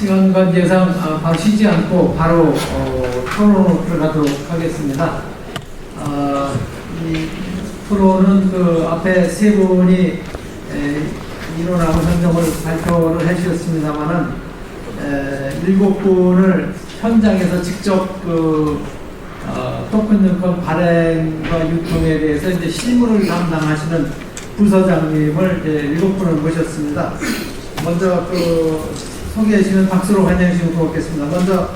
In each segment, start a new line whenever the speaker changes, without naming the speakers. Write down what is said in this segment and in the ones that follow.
시간 관계상 바로 쉬지 않고 바로 토론으로 들어가도록 하겠습니다. 이 토론은 그 앞에 세 분이 인원하고 선정을 발표를 해주셨습니다만은 7분을 현장에서 직접 그 토큰증권 발행과 유통에 대해서 이제 실무를 담당하시는 부서장님을 7분을 모셨습니다. 먼저 그 소개해 주시면 박수로 환영해 주시면 고맙겠습니다. 먼저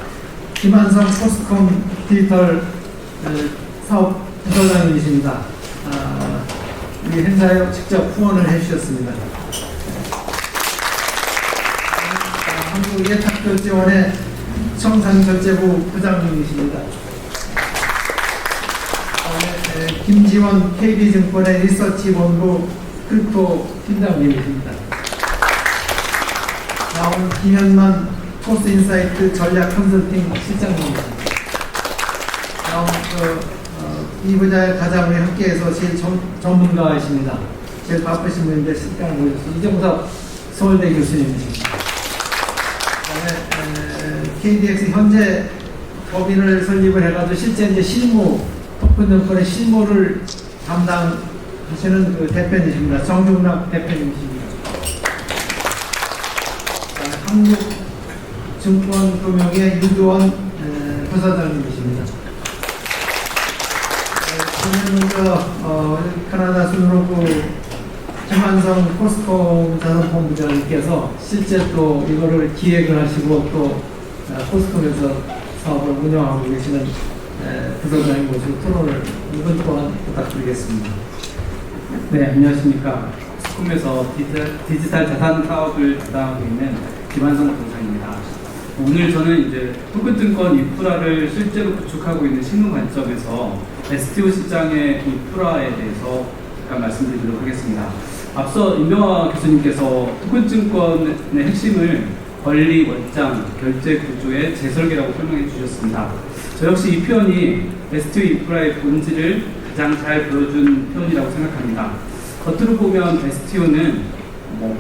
김한성 포스콤 디지털 사업 부서장님이십니다. 이 행사에 직접 후원을 해주셨습니다. 한국예탁결제원의 청산결제부 부장님이십니다. 김지원 KB증권의 리서치본부 크립토 팀장님이십니다. 다음 김현만 코스인사이트 전략 컨설팅 실장님입니다. 다음 이 분야에 가장 우리 학계에서 제일 전문가이십니다. 제일 바쁘신 분인데 실장을 모셨습니다. 이정섭 서울대 교수님이십니다. 그다음에 KDX 현재 법인을 설립을 해가지고 실제 이제 실무 토큰증권의 실무를 담당하시는 그 대표님이십니다. 정중락 대표님이십니다. 한국증권금융의 유두원 부사장님이십니다. 먼저 캐나다 순로구 김한성 포스콤 자산본부장님께서 실제 또 이거를 기획을 하시고 또 포스콤에서 사업을 운영하고 계시는 부서장님 모시고 토론을 2분 동안 부탁드리겠습니다.
네, 안녕하십니까. 포스콤에서 디지털 자산 사업을 담당하고 있는 김한성 부사장입니다. 오늘 저는 이제 토큰증권 인프라를 실제로 구축하고 있는 실무 관점에서 STO 시장의 인프라에 대해서 잠깐 말씀드리도록 하겠습니다. 앞서 임명화 교수님께서 토큰증권의 핵심을 권리, 원장, 결제 구조의 재설계라고 설명해 주셨습니다. 저 역시 이 표현이 STO 인프라의 본질을 가장 잘 보여준 표현이라고 생각합니다. 겉으로 보면 STO는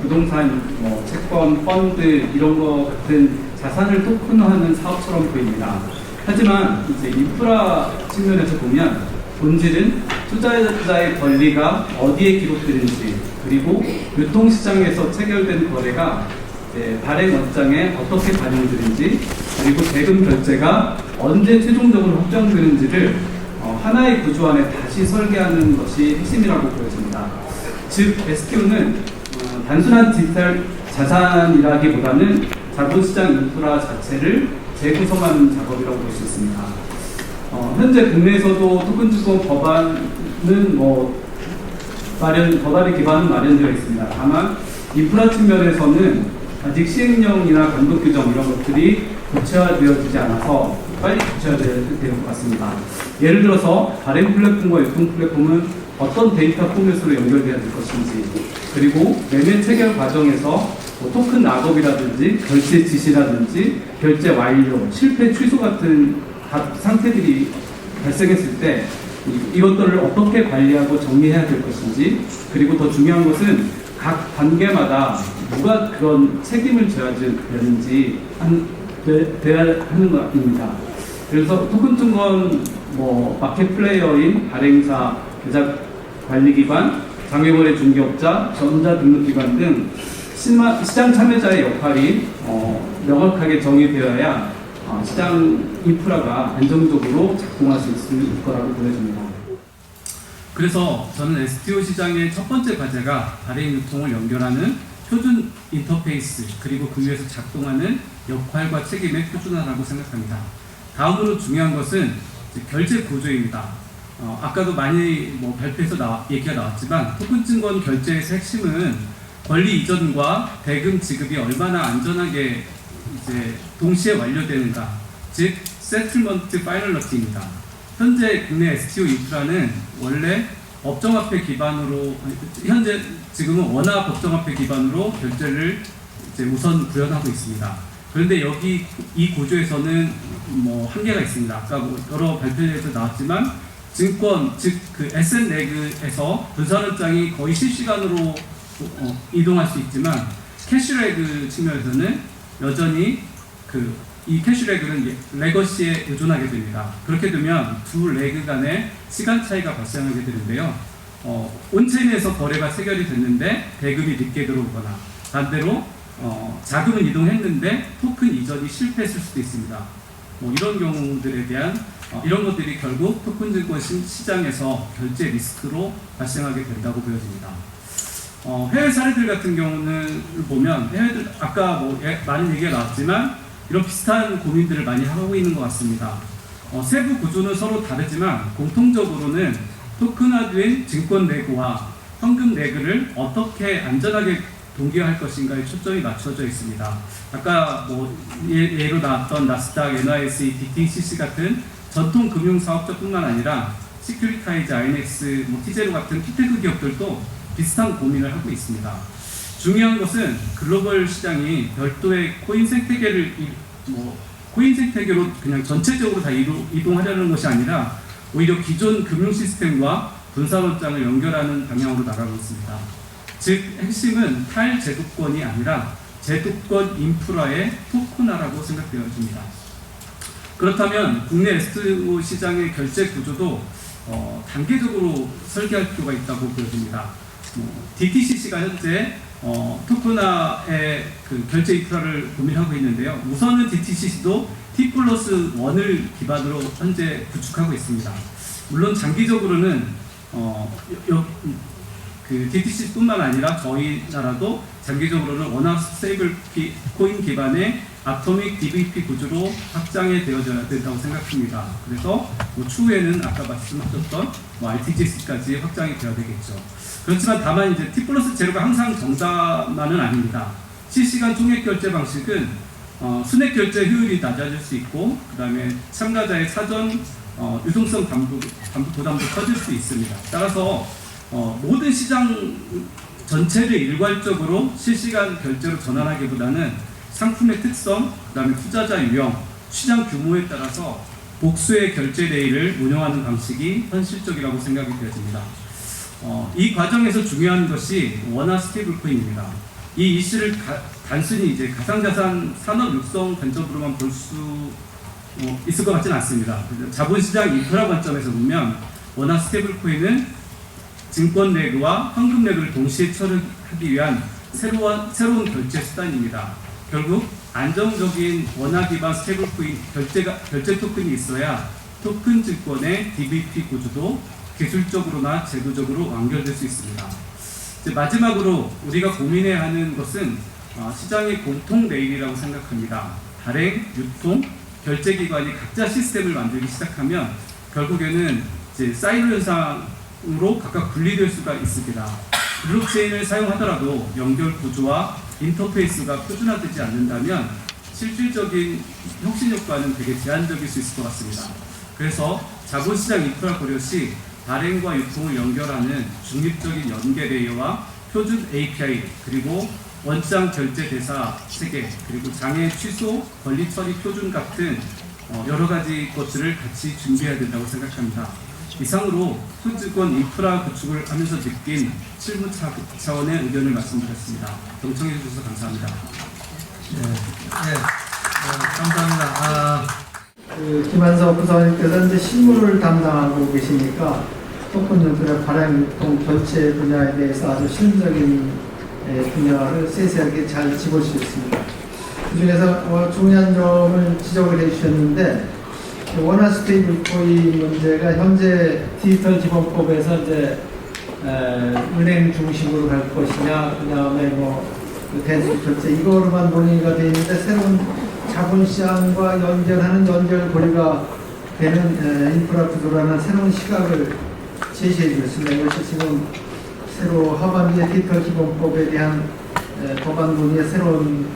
부동산, 채권, 펀드 이런 거 같은 자산을 토큰화하는 사업처럼 보입니다. 하지만 이제 인프라 측면에서 보면 본질은 투자자의 권리가 어디에 기록되는지, 그리고 유통시장에서 체결된 거래가 발행 원장에 어떻게 반영되는지, 그리고 대금 결제가 언제 최종적으로 확정되는지를 하나의 구조 안에 다시 설계하는 것이 핵심이라고 보여집니다. 즉, STO는 단순한 디지털 자산이라기보다는 자본시장 인프라 자체를 재구성하는 작업이라고 볼 수 있습니다. 현재 국내에서도 토큰증권 법안은 법안의 기반은 마련되어 있습니다. 다만 인프라 측면에서는 아직 시행령이나 감독 규정 이런 것들이 구체화되어지지 않아서 빨리 구체화되어야 될 것 같습니다. 예를 들어서 발행 플랫폼과 유통 플랫폼은 어떤 데이터 포맷으로 연결돼야 될 것인지, 그리고 매매 체결 과정에서 토큰 락업이라든지 결제 지시라든지 결제 완료, 실패 취소 같은 상태들이 발생했을 때 이것들을 어떻게 관리하고 정리해야 될 것인지, 그리고 더 중요한 것은 각 단계마다 누가 그런 책임을 져야 되는지 돼야 하는 것입니다. 그래서 토큰증권 마켓 플레이어인 발행사, 계좌 관리기관, 장외거래 중개업자, 전자등록기관 등 시장 참여자의 역할이 명확하게 정의되어야 시장 인프라가 안정적으로 작동할 수 있을 거라고 보여집니다.
그래서 저는 STO 시장의 첫 번째 과제가 발행 유통을 연결하는 표준 인터페이스, 그리고 그 위에서 작동하는 역할과 책임의 표준화라고 생각합니다. 다음으로 중요한 것은 결제 구조입니다. 아까도 많이 발표에서 얘기가 나왔지만 토큰증권 결제에서 핵심은 권리 이전과 대금 지급이 얼마나 안전하게 동시에 완료되는가, 즉 세틀먼트 파이널러티입니다. 현재 국내 STO 인프라는 원래 법정화폐 기반으로, 지금은 원화 법정화폐 기반으로 결제를 우선 구현하고 있습니다. 그런데 여기 이 구조에서는 한계가 있습니다. 아까 여러 발표에서 나왔지만 증권, 즉 그 에셋레그에서 분산원장이 거의 실시간으로 이동할 수 있지만 캐시레그 측면에서는 여전히 이 캐시레그는 레거시에 의존하게 됩니다. 그렇게 되면 두 레그 간의 시간 차이가 발생하게 되는데요. 온체인에서 거래가 체결이 됐는데 대금이 늦게 들어오거나 반대로 자금은 이동했는데 토큰 이전이 실패했을 수도 있습니다. 이런 경우들에 대한 이런 것들이 결국 토큰 증권 시장에서 결제 리스크로 발생하게 된다고 보여집니다. 해외 사례들 같은 경우는 보면 해외들 아까 많은 얘기가 나왔지만 이런 비슷한 고민들을 많이 하고 있는 것 같습니다. 세부 구조는 서로 다르지만 공통적으로는 토큰화된 증권 레그와 현금 레그를 어떻게 안전하게 동기화할 것인가에 초점이 맞춰져 있습니다. 아까 예로 나왔던 나스닥, NYSE, DTCC 같은 전통 금융 사업자뿐만 아니라 시큐리타이즈, INX, 티제로 같은 피테크 기업들도 비슷한 고민을 하고 있습니다. 중요한 것은 글로벌 시장이 별도의 코인 생태계를 코인 생태계로 그냥 전체적으로 다 이동하려는 것이 아니라 오히려 기존 금융 시스템과 분산업장을 연결하는 방향으로 나가고 있습니다. 즉 핵심은 탈제도권이 아니라 제도권 인프라의 토큰화라고 생각되어집니다. 그렇다면 국내 STO 시장의 결제 구조도 단계적으로 설계할 필요가 있다고 보여집니다. DTCC가 현재 토큰화의 결제 인프라를 고민하고 있는데요. 우선은 DTCC도 T+1을 기반으로 현재 구축하고 있습니다. 물론 장기적으로는 DTC뿐만 아니라 저희 나라도 장기적으로는 원화 스테이블 코인 기반의 아토믹 DVP 구조로 확장이 되어져야 된다고 생각합니다. 그래서 추후에는 아까 말씀하셨던 RTGS까지 확장이 되어야 되겠죠. 그렇지만 다만 이제 T+0가 항상 정답만은 아닙니다. 실시간 총액 결제 방식은 순액 결제 효율이 낮아질 수 있고, 그 다음에 참가자의 사전 유동성 부담도 커질 수 있습니다. 따라서 모든 시장 전체를 일괄적으로 실시간 결제로 전환하기보다는 상품의 특성, 그 다음에 투자자 유형, 시장 규모에 따라서 복수의 결제 레일을 운영하는 방식이 현실적이라고 생각이 되어집니다. 이 과정에서 중요한 것이 원화 스테이블 코인입니다. 이 이슈를 단순히 이제 가상자산 산업 육성 관점으로만 볼 수 있을 것 같지는 않습니다. 자본시장 인프라 관점에서 보면 원화 스테이블 코인은 증권 레그와 현금 레그를 동시에 처리하기 위한 새로운 결제 수단입니다. 결국 안정적인 원화 기반 스테이블 코인 결제 토큰이 있어야 토큰 증권의 DVP 구조도 기술적으로나 제도적으로 완결될 수 있습니다. 이제 마지막으로 우리가 고민해야 하는 것은 시장의 공통 레일이라고 생각합니다. 발행, 유통, 결제기관이 각자 시스템을 만들기 시작하면 결국에는 이제 사이로 현상으로 각각 분리될 수가 있습니다. 블록체인을 사용하더라도 연결 구조와 인터페이스가 표준화되지 않는다면 실질적인 혁신 효과는 되게 제한적일 수 있을 것 같습니다. 그래서 자본시장 인프라 고려 시 발행과 유통을 연결하는 중립적인 연계 레이어와 표준 API, 그리고 원장 결제 대사 체계, 그리고 장애 취소, 권리 처리 표준 같은 여러 가지 것들을 같이 준비해야 된다고 생각합니다. 이상으로 토큰증권 인프라 구축을 하면서 느낀 실무 차원의 의견을 말씀드렸습니다. 경청해 주셔서 감사합니다.
감사합니다. 김한석 부사장님께서 이제 실무를 담당하고 계시니까 토큰 인프라 발행, 유통, 결제 분야에 대해서 아주 실무적인 분야를 세세하게 잘 짚어주셨습니다. 그 중에서 중요한 점을 지적을 해주셨는데, 원화 스테이블 코인 문제가 현재 디지털 지원법에서 이제 은행 중심으로 갈 것이냐, 그 다음에 대수 결제 이거로만 논의가 되어 있는데, 새로운 자본시장과 연결하는 연결고리가 되는 인프라 구조라는 새로운 시각을 제시해 주셨습니다. 이것이 지금 새로 하반기에 디지털 기본법에 대한 법안 논의의 새로운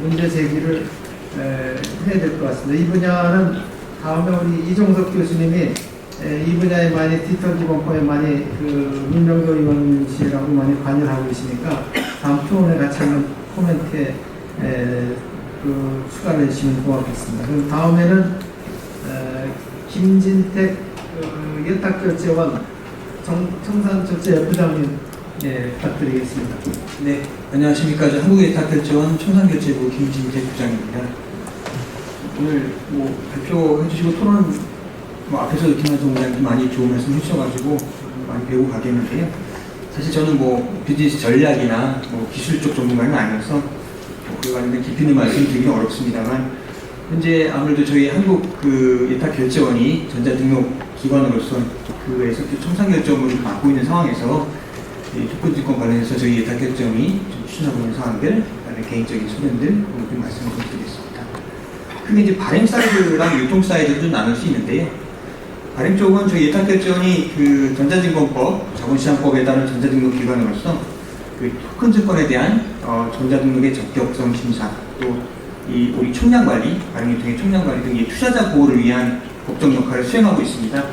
문제 제기를 해야 될 것 같습니다. 이 분야는 다음에 우리 이종석 교수님이 이 분야에 많이 디지털 기본법에 많이 민정도 의원실하고 많이 관여를 하고 계시니까 다음 토론회 같이 한번 코멘트에 추가를 해주시면 고맙겠습니다. 그럼 다음에는 김진택 예탁결제원 청산결제 부장님 예, 부탁드리겠습니다.
네, 안녕하십니까. 저 한국예탁결제원 청산결제부 김진재 부장입니다. 오늘 발표해 주시고 토론 앞에서도 김한성 부장님 많이 좋은 말씀 해주셔가지고 많이 배우고 가겠는데요. 사실 저는 비즈니스 전략이나 기술 쪽 전문가는 아니어서 그에 관련된 깊이 있는 말씀 드리기 어렵습니다만, 현재 아무래도 저희 한국 예탁결제원이 전자등록 기관으로서 그에서 청산결제원을 맡고 있는 상황에서 토큰증권 관련해서 저희 예탁결제원이 좀 추진하고 있는 사항들, 그다음에 개인적인 소견들 좀 말씀을 좀 드리겠습니다. 크게 이제 발행 사이드랑 유통 사이드를 좀 나눌 수 있는데요. 발행 쪽은 저희 예탁결제원이 전자증권법, 자본시장법에 따른 전자등록 기관으로서 토큰증권에 대한 전자등록의 적격성 심사, 또 우리 총량관리, 발행유통의 총량관리 등 투자자 보호를 위한 법정 역할을 수행하고 있습니다.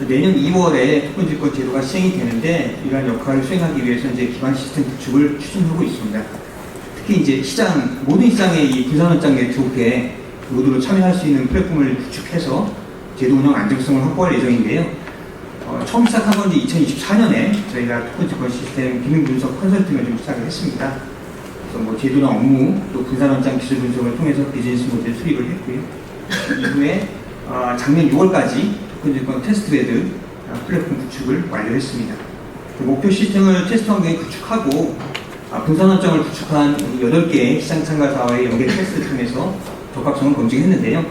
내년 2월에 토큰증권 제도가 시행이 되는데, 이러한 역할을 수행하기 위해서 이제 기반 시스템 구축을 추진하고 있습니다. 특히 이제 모든 시장의 이 분산원장 네트워크에 모두로 참여할 수 있는 플랫폼을 구축해서 제도 운영 안정성을 확보할 예정인데요. 처음 시작한 건 이제 2024년에 저희가 토큰증권 시스템 기능 분석 컨설팅을 좀 시작을 했습니다. 그래서 제도나 업무, 또 분산원장 기술 분석을 통해서 비즈니스 모델 수립을 했고요. 이후에 작년 6월까지 토큰증권 테스트베드 플랫폼 구축을 완료했습니다. 목표 시스템을 테스트 환경에 구축하고 분산원장을 구축한 8개의 시장 참가사와의 연계 테스트를 통해서 적합성을 검증했는데요.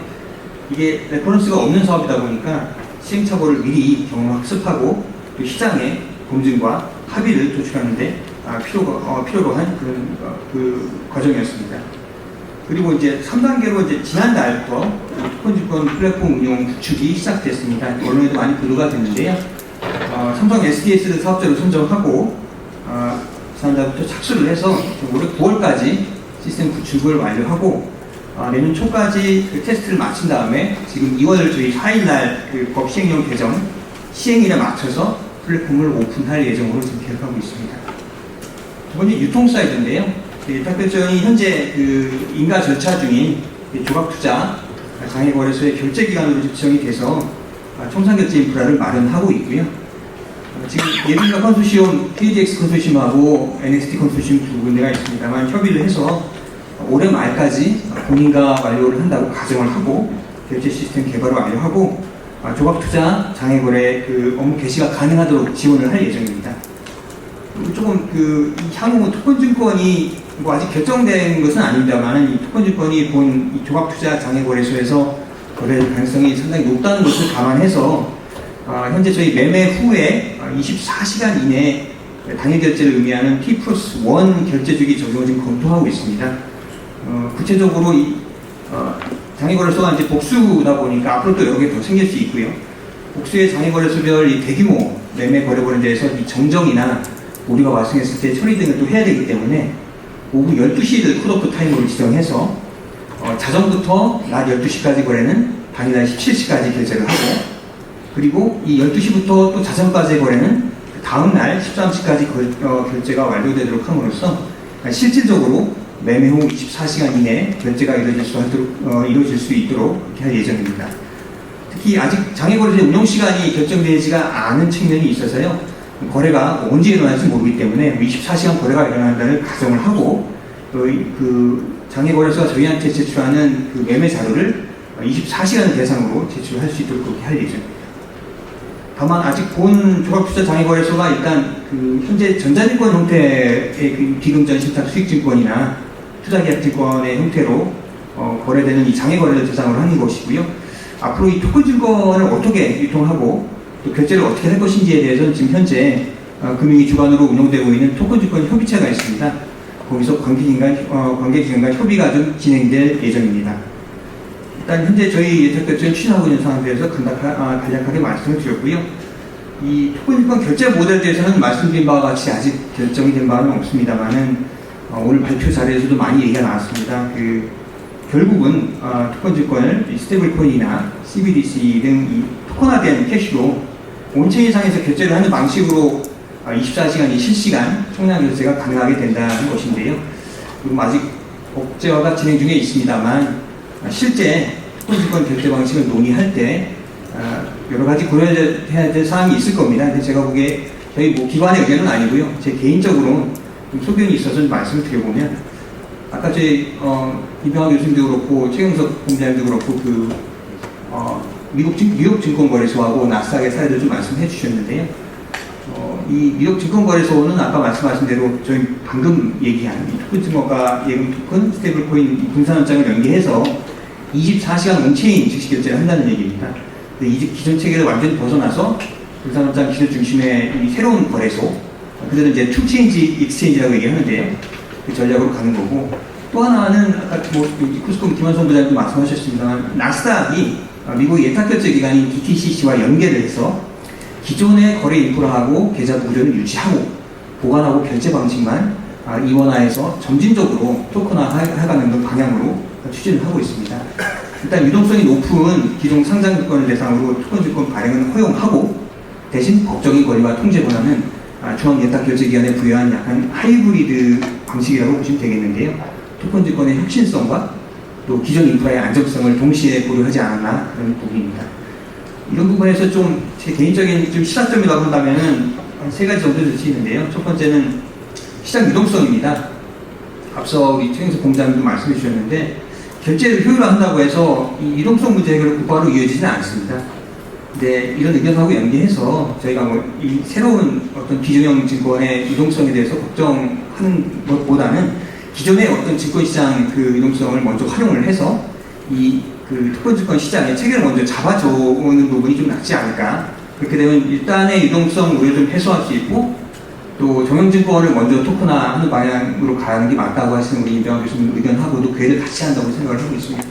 이게 레퍼런스가 없는 사업이다 보니까 시행착오를 미리 경험학습하고 또 시장의 검증과 합의를 도출하는 데 필요로 한 그런 과정이었습니다. 그리고 이제 3단계로 이제 지난달부터 토큰증권 플랫폼 운용 구축이 시작됐습니다. 언론에도 많이 보도가 됐는데요. 삼성 SDS 사업자로 선정하고 지난달부터 착수를 해서 올해 9월까지 시스템 구축을 완료하고 내년 초까지 테스트를 마친 다음에 지금 2월 저희 4일날 법 시행령 개정 시행일에 맞춰서 플랫폼을 오픈할 예정으로 지금 계획하고 있습니다. 두 번째 유통 사이드인데요. 예탁결제원이 현재 인가 절차 중인 조각투자 장외거래소의 결제기관으로 지정이 돼서 청산결제 인프라를 마련하고 있고요. 지금 예비인가 컨소시엄, KDX 컨소시엄하고 NXT 컨소시엄 두 군데가 있습니다만 협의를 해서 올해 말까지 공인가 완료를 한다고 가정을 하고 결제 시스템 개발을 완료하고 조각투자 장외거래 업무 개시가 가능하도록 지원을 할 예정입니다. 조금 향후 토큰증권이 아직 결정된 것은 아닙니다만 이 토큰증권이 본 이 조각투자 장외거래소에서 거래될 가능성이 상당히 높다는 것을 감안해서 현재 저희 매매 후에 24시간 이내 당일 결제를 의미하는 T+1 결제 주기 적용을 지금 검토하고 있습니다. 구체적으로 장외거래소가 이제 복수다 보니까 앞으로 또 여러 개 더 생길 수 있고요. 복수의 장외거래소별 이 대규모 매매 거래거래에 대해서 이 정정이나 오류가 발생했을 때 처리 등을 또 해야 되기 때문에 오후 12시를 컷오프 타임으로 지정해서 자정부터 낮 12시까지 거래는 당일날 17시까지 결제를 하고, 그리고 이 12시부터 또 자정까지의 거래는 다음날 13시까지 결제가 완료되도록 함으로써 실질적으로 매매 후 24시간 이내에 결제가 이루어질 수 있도록 이렇게 할 예정입니다. 특히 아직 장외거래소 운영시간이 결정되지가 않은 측면이 있어서요. 거래가 언제 일어날지 모르기 때문에 24시간 거래가 일어난다는 가정을 하고, 또 장외거래소가 저희한테 제출하는 매매 자료를 24시간 대상으로 제출할 수 있도록 그렇게 할 예정입니다. 다만 아직 본 조각투자 장외거래소가 일단 현재 전자증권 형태의 비금전 신탁 수익증권이나 투자계약증권의 형태로 거래되는 이 장외거래를 대상으로 하는 것이고요. 앞으로 이 토큰증권을 어떻게 유통하고 또 결제를 어떻게 할 것인지에 대해서는 지금 현재 금융위 주관으로 운영되고 있는 토큰증권 협의체가 있습니다. 거기서 관계기관과 협의가 좀 진행될 예정입니다. 일단 현재 저희 예탁결제는 추진하고 있는 상황에 대해서 간략하게 말씀을 드렸고요. 이 토큰증권 결제 모델에 대해서는 말씀드린 바와 같이 아직 결정이 된 바는 없습니다만은 오늘 발표 자리에서도 많이 얘기가 나왔습니다. 결국은 토큰증권을 스테이블코인이나 CBDC 등 이 토큰화된 캐시로 온체인상에서 결제를 하는 방식으로 24시간이 실시간 총량 결제가 가능하게 된다는 것인데요. 그럼 아직 법제화가 진행 중에 있습니다만 실제 토큰증권 결제 방식을 논의할 때 여러 가지 고려해야 될 사항이 있을 겁니다. 근데 제가 보기에 저희 뭐 기관의 의견은 아니고요. 제 개인적으로 좀 소견이 있어서 좀 말씀을 드려보면, 아까 저희 이병헌 교수님도 그렇고 최경석 본부장님도 그렇고 뉴욕 증권거래소하고 나스닥의 사례를 좀 말씀해 주셨는데요. 이 뉴욕 증권거래소는 아까 말씀하신 대로 저희 방금 얘기한 이 토큰 증권가 예금 토큰 스테이블 코인 분산원장을 연계해서 24시간 온체인 즉시 결제를 한다는 얘기입니다. 근데 이 기존 체계를 완전히 벗어나서 분산원장 기술 중심의 이 새로운 거래소, 그들은 이제 투체인지 익스체인지라고 얘기하는데요. 그 전략으로 가는 거고, 또 하나는 아까 뭐 코스코 김한성 부장님도 말씀하셨습니다만, 나스닥이 미국 예탁결제기관인 DTCC와 연계를 해서 기존의 거래 인프라하고 계좌 구조를 유지하고 보관하고 결제 방식만 이원화해서 점진적으로 토큰화해가는 방향으로 추진을 하고 있습니다. 일단 유동성이 높은 기존 상장증권을 대상으로 토큰증권 발행은 허용하고, 대신 법적인 권리와 통제 권한은 중앙예탁결제기관에 부여한 약간 하이브리드 방식이라고 보시면 되겠는데요. 토큰증권의 혁신성과 또 기존 인프라의 안정성을 동시에 고려하지 않았나 그런 부분입니다. 이런 부분에서 좀 제 개인적인 좀 시사점이라고 한다면은 한 3가지 정도 될 수 있는데요. 첫 번째는 시장 유동성입니다. 앞서 우리 최경석 본부장님도 말씀해 주셨는데, 결제를 효율화한다고 해서 이 유동성 문제 해결은 곧바로 이어지지는 않습니다. 근데 이런 의견하고 연계해서 저희가 뭐 이 새로운 어떤 비중형 증권의 유동성에 대해서 걱정하는 것보다는 기존의 어떤 증권시장 그 유동성을 먼저 활용을 해서 그 토큰증권 시장의 체계를 먼저 잡아줘오는 부분이 좀 낫지 않을까. 그렇게 되면 일단의 유동성 우려를 좀 해소할 수 있고, 또 정형증권을 먼저 토큰화하는 방향으로 가는 게 맞다고 하시는 우리 이병헌 교수님 의견하고도 궤를 같이 한다고 생각을 하고 있습니다.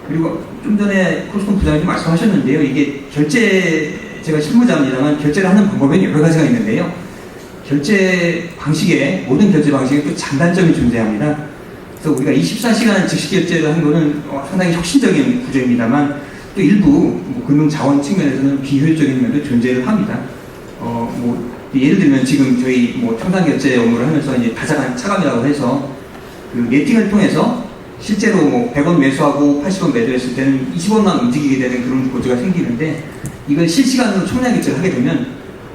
그리고 좀 전에 코스코 부장님도 말씀하셨는데요. 이게 제가 실무자입니다만 결제를 하는 방법에는 여러 가지가 있는데요. 모든 결제 방식에 또 장단점이 존재합니다. 그래서 우리가 24시간 즉시 결제를 한 거는 상당히 혁신적인 구조입니다만, 또 일부 금융 자원 측면에서는 비효율적인 면도 존재를 합니다. 예를 들면 지금 저희 청산 결제 업무를 하면서 이제 다자간 차감이라고 해서 그 네팅을 통해서 실제로 100원 매수하고 80원 매도했을 때는 20원만 움직이게 되는 그런 구조가 생기는데, 이걸 실시간으로 총량 결제를 하게 되면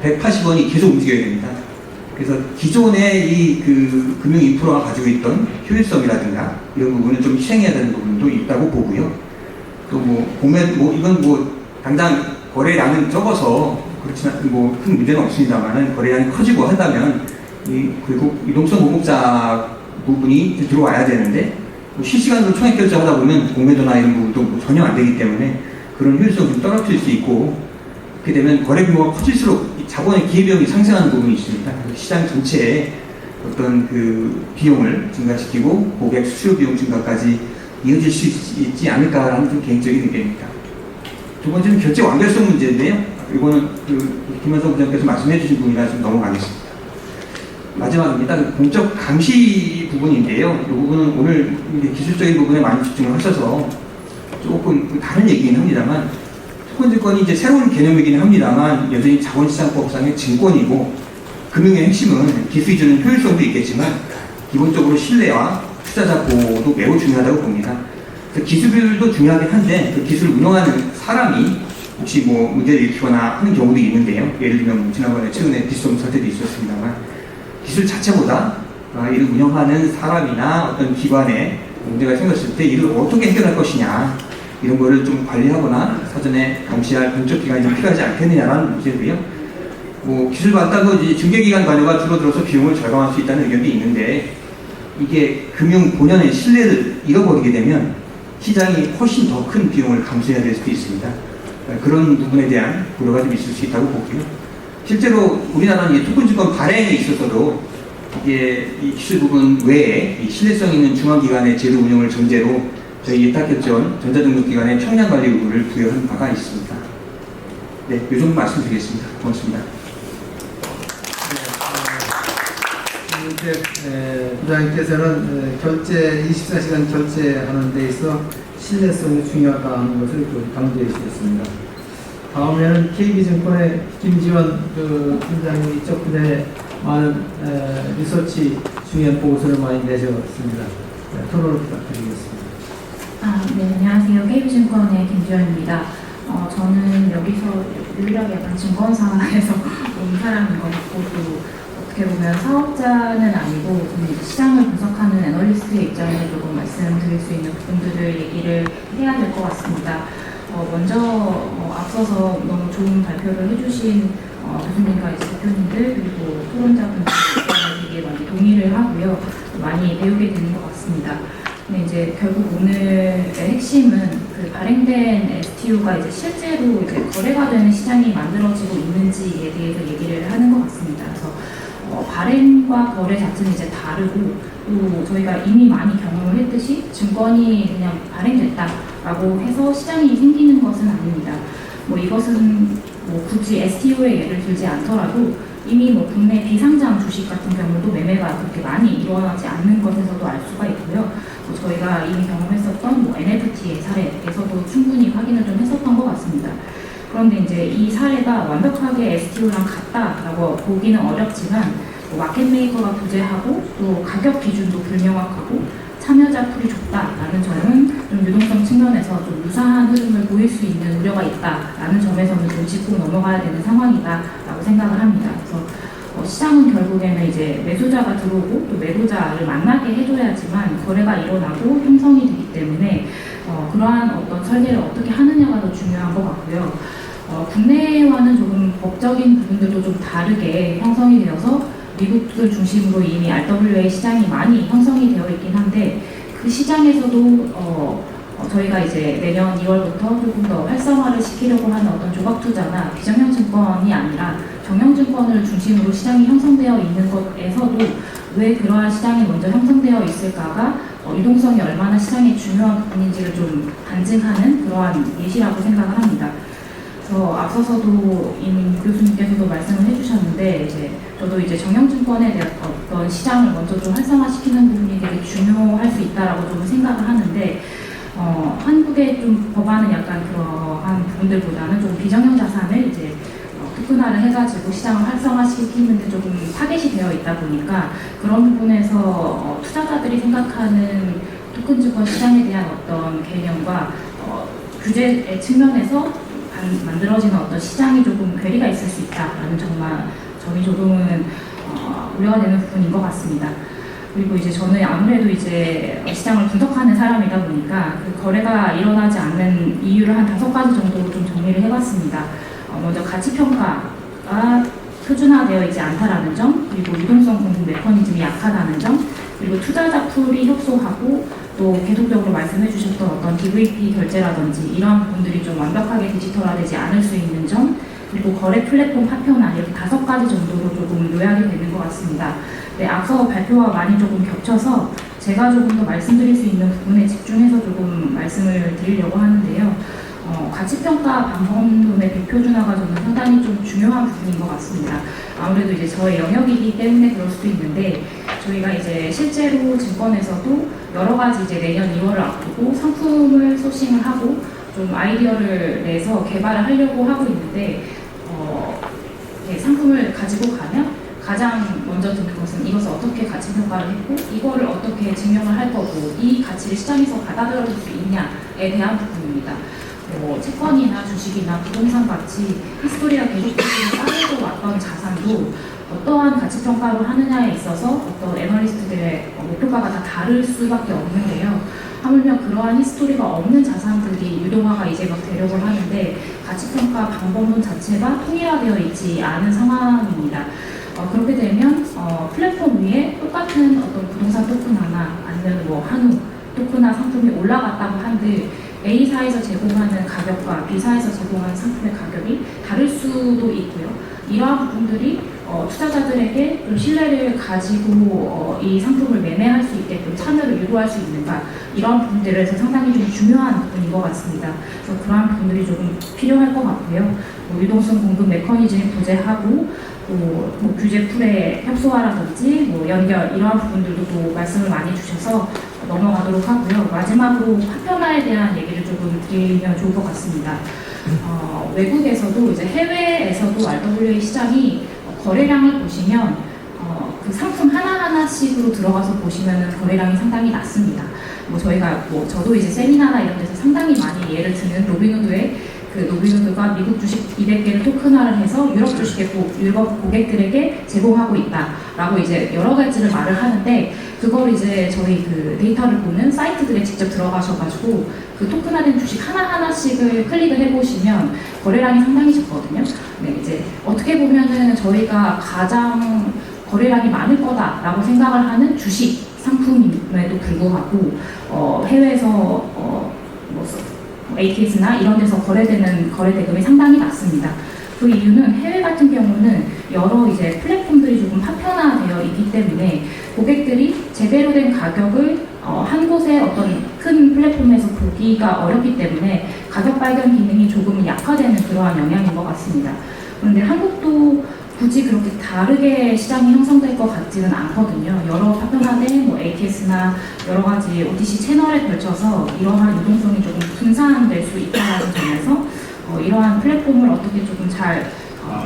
180원이 계속 움직여야 됩니다. 그래서 기존의 그 금융 인프라가 가지고 있던 효율성이라든가 이런 부분은 좀 희생해야 되는 부분도 있다고 보고요. 또 이건 당장 거래량은 적어서 그렇지만 큰 문제는 없습니다만은 거래량이 커지고 한다면 그리고 유동성 공급자 부분이 들어와야 되는데, 실시간으로 총액 결제하다 보면 공매도나 이런 부분도 전혀 안 되기 때문에 그런 효율성이 좀 떨어질 수 있고, 그렇게 되면 거래 규모가 커질수록 자본의 기회비용이 상승하는 부분이 있습니다. 시장 전체에 어떤 그 비용을 증가시키고 고객 수수료 비용 증가까지 이어질 수 있지 않을까라는 좀 개인적인 의견입니다. 두 번째는 결제 완결성 문제인데요. 이거는 김한성 부장께서 말씀해 주신 부분이라 좀 넘어가겠습니다. 마지막입니다. 공적 감시 부분인데요. 이 부분은 오늘 기술적인 부분에 많이 집중을 하셔서 조금 다른 얘기긴 합니다만, 토큰증권이 이제 새로운 개념이긴 합니다만 여전히 자본시장법상의 증권이고, 금융의 핵심은 기술이 주는 효율성도 있겠지만 기본적으로 신뢰와 투자자 보호도 매우 중요하다고 봅니다. 기술도 중요하긴 한데 그 기술을 운영하는 사람이 혹시 문제를 일으키거나 하는 경우도 있는데요. 예를 들면 지난번에 최근에 빗썸 사태도 있었습니다만, 기술 자체보다 이를 운영하는 사람이나 어떤 기관에 문제가 생겼을 때 이를 어떻게 해결할 것이냐, 이런 거를 좀 관리하거나 사전에 감시할 공적 기관이 좀 필요하지 않겠느냐라는 문제고요. 기술 발달도 이제 중개기관 관여가 줄어들어서 비용을 절감할 수 있다는 의견이 있는데, 이게 금융 본연의 신뢰를 잃어버리게 되면 시장이 훨씬 더 큰 비용을 감수해야 될 수도 있습니다. 그런 부분에 대한 고려가 좀 있을 수 있다고 보고요. 실제로 우리나라는 이 토큰증권 발행에 있어서도 이게 이 기술 부분 외에 이 신뢰성 있는 중앙기관의 제도 운영을 전제로 저희 예탁결제원 전자등록기관의 총량관리 의무를 부여한 바가 있습니다. 네, 이 정도 말씀드리겠습니다. 고맙습니다.
부장님께서는 24시간 결제하는 데 있어 신뢰성이 중요하다는 것을 강조해 주셨습니다. 다음에는 KB증권의 김지원 팀장님이 이쪽 분야에 많은 리서치 중요한 보고서를 많이 내셨습니다. 토론을 부탁드리겠습니다.
네, 안녕하세요. KB증권의 김지원입니다. 저는 여기서 유일하게 약간 증권사에서 온 사람인 것 같고, 또 어떻게 보면 사업자는 아니고 좀 이제 시장을 분석하는 애널리스트의 입장에서 조금 말씀드릴 수 있는 부분들을 얘기를 해야 될 것 같습니다. 먼저 앞서서 너무 좋은 발표를 해주신 교수님과 이제 대표님들 그리고 토론자분들 되게 많이 동의를 하고요. 많이 배우게 되는 것 같습니다. 근데 이제 결국 오늘의 핵심은 그 발행된 STO가 이제 실제로 이제 거래가 되는 시장이 만들어지고 있는지에 대해서 얘기를 하는 것 같습니다. 그래서 발행과 거래 자체는 이제 다르고, 또 저희가 이미 많이 경험을 했듯이 증권이 그냥 발행됐다라고 해서 시장이 생기는 것은 아닙니다. 이것은 굳이 STO의 예를 들지 않더라도 이미 국내 비상장 주식 같은 경우도 매매가 그렇게 많이 일어나지 않는 것에서도 알 수가 있고요. 저희가 이미 경험했었던 NFT의 사례에서도 충분히 확인을 좀 했었던 것 같습니다. 그런데 이제 이 사례가 완벽하게 STO랑 같다라고 보기는 어렵지만 마켓메이커가 부재하고 또 가격 기준도 불명확하고 참여자 풀이 좁다라는 점은 좀 유동성 측면에서 좀 유사한 흐름을 보일 수 있는 우려가 있다라는 점에서는 좀 짚고 넘어가야 되는 상황이다라고 생각을 합니다. 그래서 시장은 결국에는 이제 매수자가 들어오고 또 매도자를 만나게 해줘야지만 거래가 일어나고 형성이 되기 때문에 그러한 어떤 설계를 어떻게 하느냐가 더 중요한 것 같고요. 국내와는 조금 법적인 부분들도 좀 다르게 형성이 되어서 미국을 중심으로 이미 RWA 시장이 많이 형성이 되어 있긴 한데 그 시장에서도 저희가 이제 내년 2월부터 조금 더 활성화를 시키려고 하는 어떤 조각 투자나 비정형 증권이 아니라 정형 증권을 중심으로 시장이 형성되어 있는 것에서도 왜 그러한 시장이 먼저 형성되어 있을까가 유동성이 얼마나 시장의 중요한 부분인지를 좀 반증하는 그러한 예시라고 생각을 합니다. 앞서서도 임 교수님께서도 말씀을 해주셨는데 저도 이제 정형증권에 대한 어떤 시장을 먼저 좀 활성화시키는 부분이 되게 중요할 수 있다라고 좀 생각을 하는데 한국의 좀 법안은 약간 그러한 부분들보다는 좀 비정형 자산을 이제 토큰화를 해가지고 시장을 활성화시키는데 조금 타겟이 되어 있다 보니까 그런 부분에서 투자자들이 생각하는 토큰 증권 시장에 대한 어떤 개념과 규제의 측면에서 만들어지는 어떤 시장이 조금 괴리가 있을 수 있다라는 점이 조금은 우려가 되는 부분인 것 같습니다. 그리고 이제 저는 아무래도 이제 시장을 분석하는 사람이다 보니까 그 거래가 일어나지 않는 이유를 한 5가지 정도로 좀 정리를 해봤습니다. 먼저 가치평가가 표준화되어 있지 않다라는 점, 그리고 유동성 공급 메커니즘이 약하다는 점, 그리고 투자자 풀이 협소하고 또 계속적으로 말씀해 주셨던 어떤 DVP 결제라든지 이러한 부분들이 좀 완벽하게 디지털화되지 않을 수 있는 점, 그리고 거래 플랫폼 파편화 이렇게 5가지 정도로 조금 요약이 되는 것 같습니다. 네, 앞서 발표와 많이 조금 겹쳐서 제가 조금 더 말씀드릴 수 있는 부분에 집중해서 조금 말씀을 드리려고 하는데요. 가치평가 방법론의 비표준화가 저는 상당히 좀 중요한 부분인 것 같습니다. 아무래도 이제 저의 영역이기 때문에 그럴 수도 있는데 저희가 이제 실제로 증권에서도 여러 가지 이제 내년 2월을 앞두고 상품을 소싱을 하고 좀 아이디어를 내서 개발을 하려고 하고 있는데 상품을 가지고 가면 가장 먼저 듣는 것은 이것을 어떻게 가치 평가를 했고 이거를 어떻게 증명을 할 거고 이 가치를 시장에서 받아들여줄 수 있냐에 대한 부분입니다. 채권이나 주식이나 부동산 같이 히스토리가 계속적으로 쌓여져 왔던 자산도 어떠한 가치 평가를 하느냐에 있어서 어떤 애널리스트들의 목표가가 다 다를 수밖에 없는데요. 하물며 그러한 히스토리가 없는 자산들이 유동화가 이제 막 되려고 하는데 가치평가 방법론 자체가 통일화되어 있지 않은 상황입니다. 그렇게 되면 플랫폼 위에 똑같은 어떤 부동산 토큰화나 아니면 한우 토큰화 상품이 올라갔다고 한들 A사에서 제공하는 가격과 B사에서 제공하는 상품의 가격이 다를 수도 있고요. 이러한 부분들이 투자자들에게 좀 신뢰를 가지고 이 상품을 매매할 수 있게끔 참여를 유도할 수 있는가 이러한 부분들에서 상당히 좀 중요한 부분인 것 같습니다. 그래서 그러한 부분들이 조금 필요할 것 같고요. 유동성 공급 메커니즘이 부재하고 또 규제 풀의 협소화라든지 연결 이러한 부분들도 또 말씀을 많이 주셔서 넘어가도록 하고요. 마지막으로 파편화에 대한 얘기를 조금 드리면 좋을 것 같습니다. 외국에서도 이제 해외에서도 RWA 시장이 거래량을 보시면 그 상품 하나하나씩으로 들어가서 보시면은 거래량이 상당히 낮습니다. 저희가 저도 이제 세미나나 이런 데서 상당히 많이 예를 드는 로빈후드의 그 노비노드가 미국 주식 200개를 토큰화를 해서 유럽 고객들에게 제공하고 있다라고 이제 여러 가지를 말을 하는데, 그걸 이제 저희 그 데이터를 보는 사이트들에 직접 들어가셔가지고 그 토큰화된 주식 하나하나씩을 클릭을 해보시면 거래량이 상당히 적거든요. 네, 이제 어떻게 보면은 저희가 가장 거래량이 많을 거다라고 생각을 하는 주식 상품임에도 불구하고 해외에서 뭐 ATS나 이런 데서 거래되는 거래 대금이 상당히 낮습니다. 그 이유는 해외 같은 경우는 여러 이제 플랫폼들이 조금 파편화되어 있기 때문에 고객들이 제대로 된 가격을 한 곳에 어떤 큰 플랫폼에서 보기가 어렵기 때문에 가격 발견 기능이 조금 약화되는 그러한 영향인 것 같습니다. 그런데 한국도 굳이 그렇게 다르게 시장이 형성될 것 같지는 않거든요. 여러 파편화된 뭐 ATS나 여러 가지 OTC 채널에 걸쳐서 이러한 유동성이 조금 분산될 수 있다는 점에서 이러한 플랫폼을 어떻게 조금 잘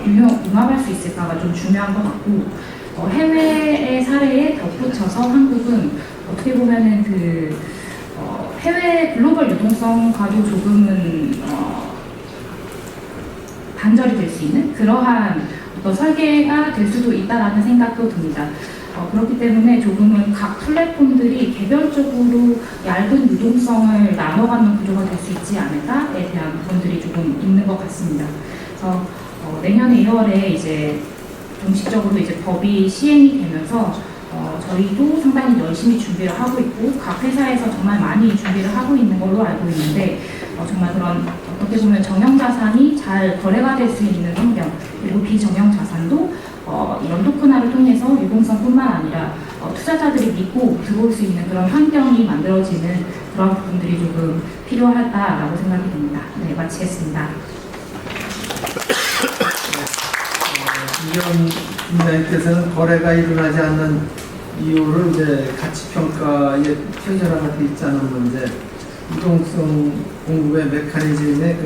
융합할 수 있을까가 좀 중요한 것 같고, 해외의 사례에 덧붙여서 한국은 어떻게 보면은 그 해외 글로벌 유동성과도 조금은 단절이 될 수 있는 그러한 어떤 설계가 될 수도 있다라는 생각도 듭니다. 그렇기 때문에 조금은 각 플랫폼들이 개별적으로 얇은 유동성을 나눠가는 구조가 될 수 있지 않을까에 대한 부분들이 조금 있는 것 같습니다. 그래서 내년에 2월에 이제 정식적으로 이제 법이 시행이 되면서 저희도 상당히 열심히 준비를 하고 있고 각 회사에서 정말 많이 준비를 하고 있는 걸로 알고 있는데, 정말 그런 어떻게 보면 정형 자산이 잘 거래가 될 수 있는 환경, 그리고 비정형 자산도 이런 토큰화를 통해서 유동성뿐만 아니라 투자자들이 믿고 들어올 수 있는 그런 환경이 만들어지는 그런 부분들이 조금 필요하다라고 생각이 듭니다. 네, 마치겠습니다.
이현 팀장님께서는 거래가 일어나지 않는 이유를 이제 가치평가에 표준화가 되어 있지 않은 문제, 유동성 공급의 메커니즘의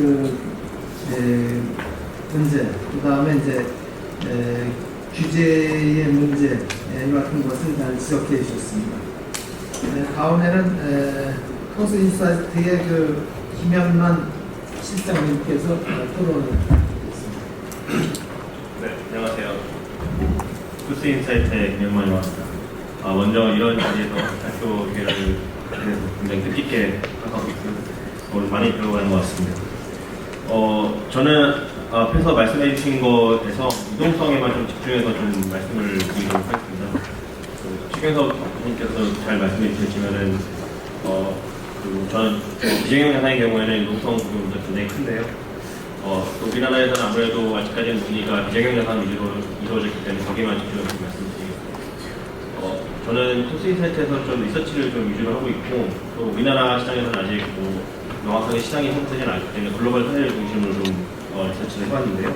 문제, 그 다음에 이제 규제의 문제 같은 것을 잘 지적해 주셨습니다. 다음에는 코스인사이트의 김현만 실장님께서 토론을 하겠습니다.
네, 안녕하세요. 코스인사이트의 김현만입니다. 먼저 이런 자리에서 발표 기회를 대해서 굉장히 뜻깊게 생각하고 있고요. 오늘 많이 배워가는 것 같습니다. 저는 앞에서 말씀해 주신 것에서 유동성에만 좀 집중해서 좀 말씀을 드리도록 하겠습니다. 최경석 교수님께서 잘 말씀해 주셨지만은, 저는 비정형 자산의 경우에는 유동성 부분도 굉장히 큰데요. 또 우리나라에서는 아무래도 아직까지는 논의가 비정형 자산 위주로 이루어졌기 때문에 거기만 집중해서 말씀드리겠습니다. 저는 코스인사이트에서 좀 리서치를 좀 위주로 하고 있고, 또 우리나라 시장에서는 아직 명확하게 시장이 형성되지 않기 때문에 글로벌 사례를 중심으로 좀 리서치를 해봤는데요.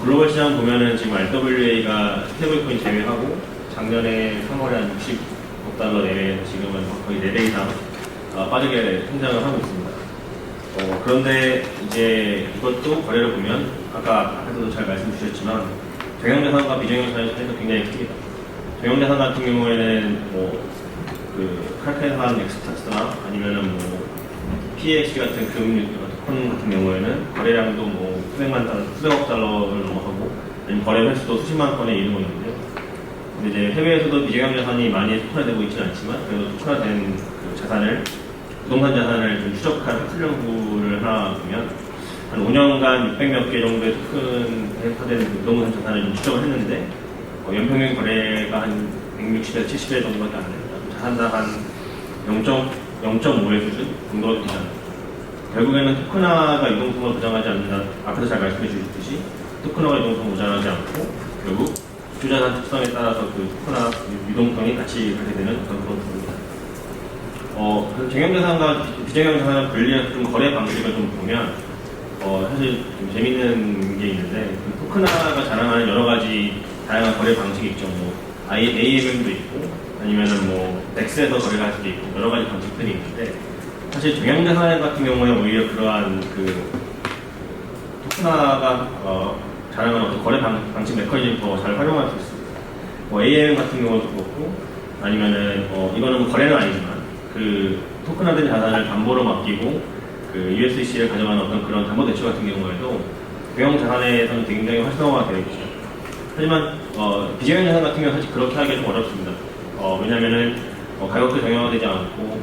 글로벌 시장 보면은 지금 RWA가 스테이블코인 제외하고 작년에 3월에 한 60억 달러 내외에서 지금은 거의 4배 이상 빠르게 성장을 하고 있습니다. 그런데 이제 이것도 거래를 보면 아까 앞에서도 잘 말씀 주셨지만 정형자산과 비정형자산의 차이가 굉장히 큽니다. 정형자산 같은 경우에는 칼칼한 엑스타스나 아니면은 PXG 같은 금융 토큰 같은 경우에는 거래량도 수백억 달러를 넘어서고, 아니면 거래 횟수도 수십만 건에 이르고 있는데요. 근데 이제 해외에서도 비정형 자산이 많이 토큰화되고 있지는 않지만, 그래도 토큰화된 자산을, 부동산 자산을 좀 추적한 학술 연구를 하나 보면, 한 5년간 600몇 개 정도의 토큰화된 부동산 자산을 좀 추적을 했는데, 연평균 거래가 한 160에서 70회 정도밖에 안 됩니다. 자산당 한 0.5의 수준 정도가 되지 않아요. 결국에는 토큰화가 유동성을 보장하지 않는다. 앞에서 잘 말씀해 주셨듯이 토큰화가 유동성을 보장하지 않고 결국 주자산 특성에 따라서 그 토큰화 유동성이 같이 가게 되는 그런 부분입니다. 정형자산과 비정형자산을 분리해서 좀 거래 방식을 좀 보면 사실 좀 재밌는 게 있는데, 그 토큰화가 자랑하는 여러 가지 다양한 거래 방식이 있죠. AMM도 있고, 아니면은 넥스에서 거래를 할 수도 있고, 여러 가지 방식들이 있는데, 사실 정형자산 같은 경우에 오히려 그러한 토큰화가 자랑하는 어떤 거래 방식 메커니즘을 더 잘 활용할 수 있습니다. AMM 같은 경우도 그렇고, 아니면은, 이거는 거래는 아니지만, 그 토큰화된 자산을 담보로 맡기고, 그 USDC를 가져가는 어떤 그런 담보 대출 같은 경우에도 경영 자산에서는 굉장히 활성화가 되어 있죠. 하지만 비경영 자산 같은 경우는 사실 그렇게 하기가 좀 어렵습니다. 왜냐면은 가격도 정형화되지 않고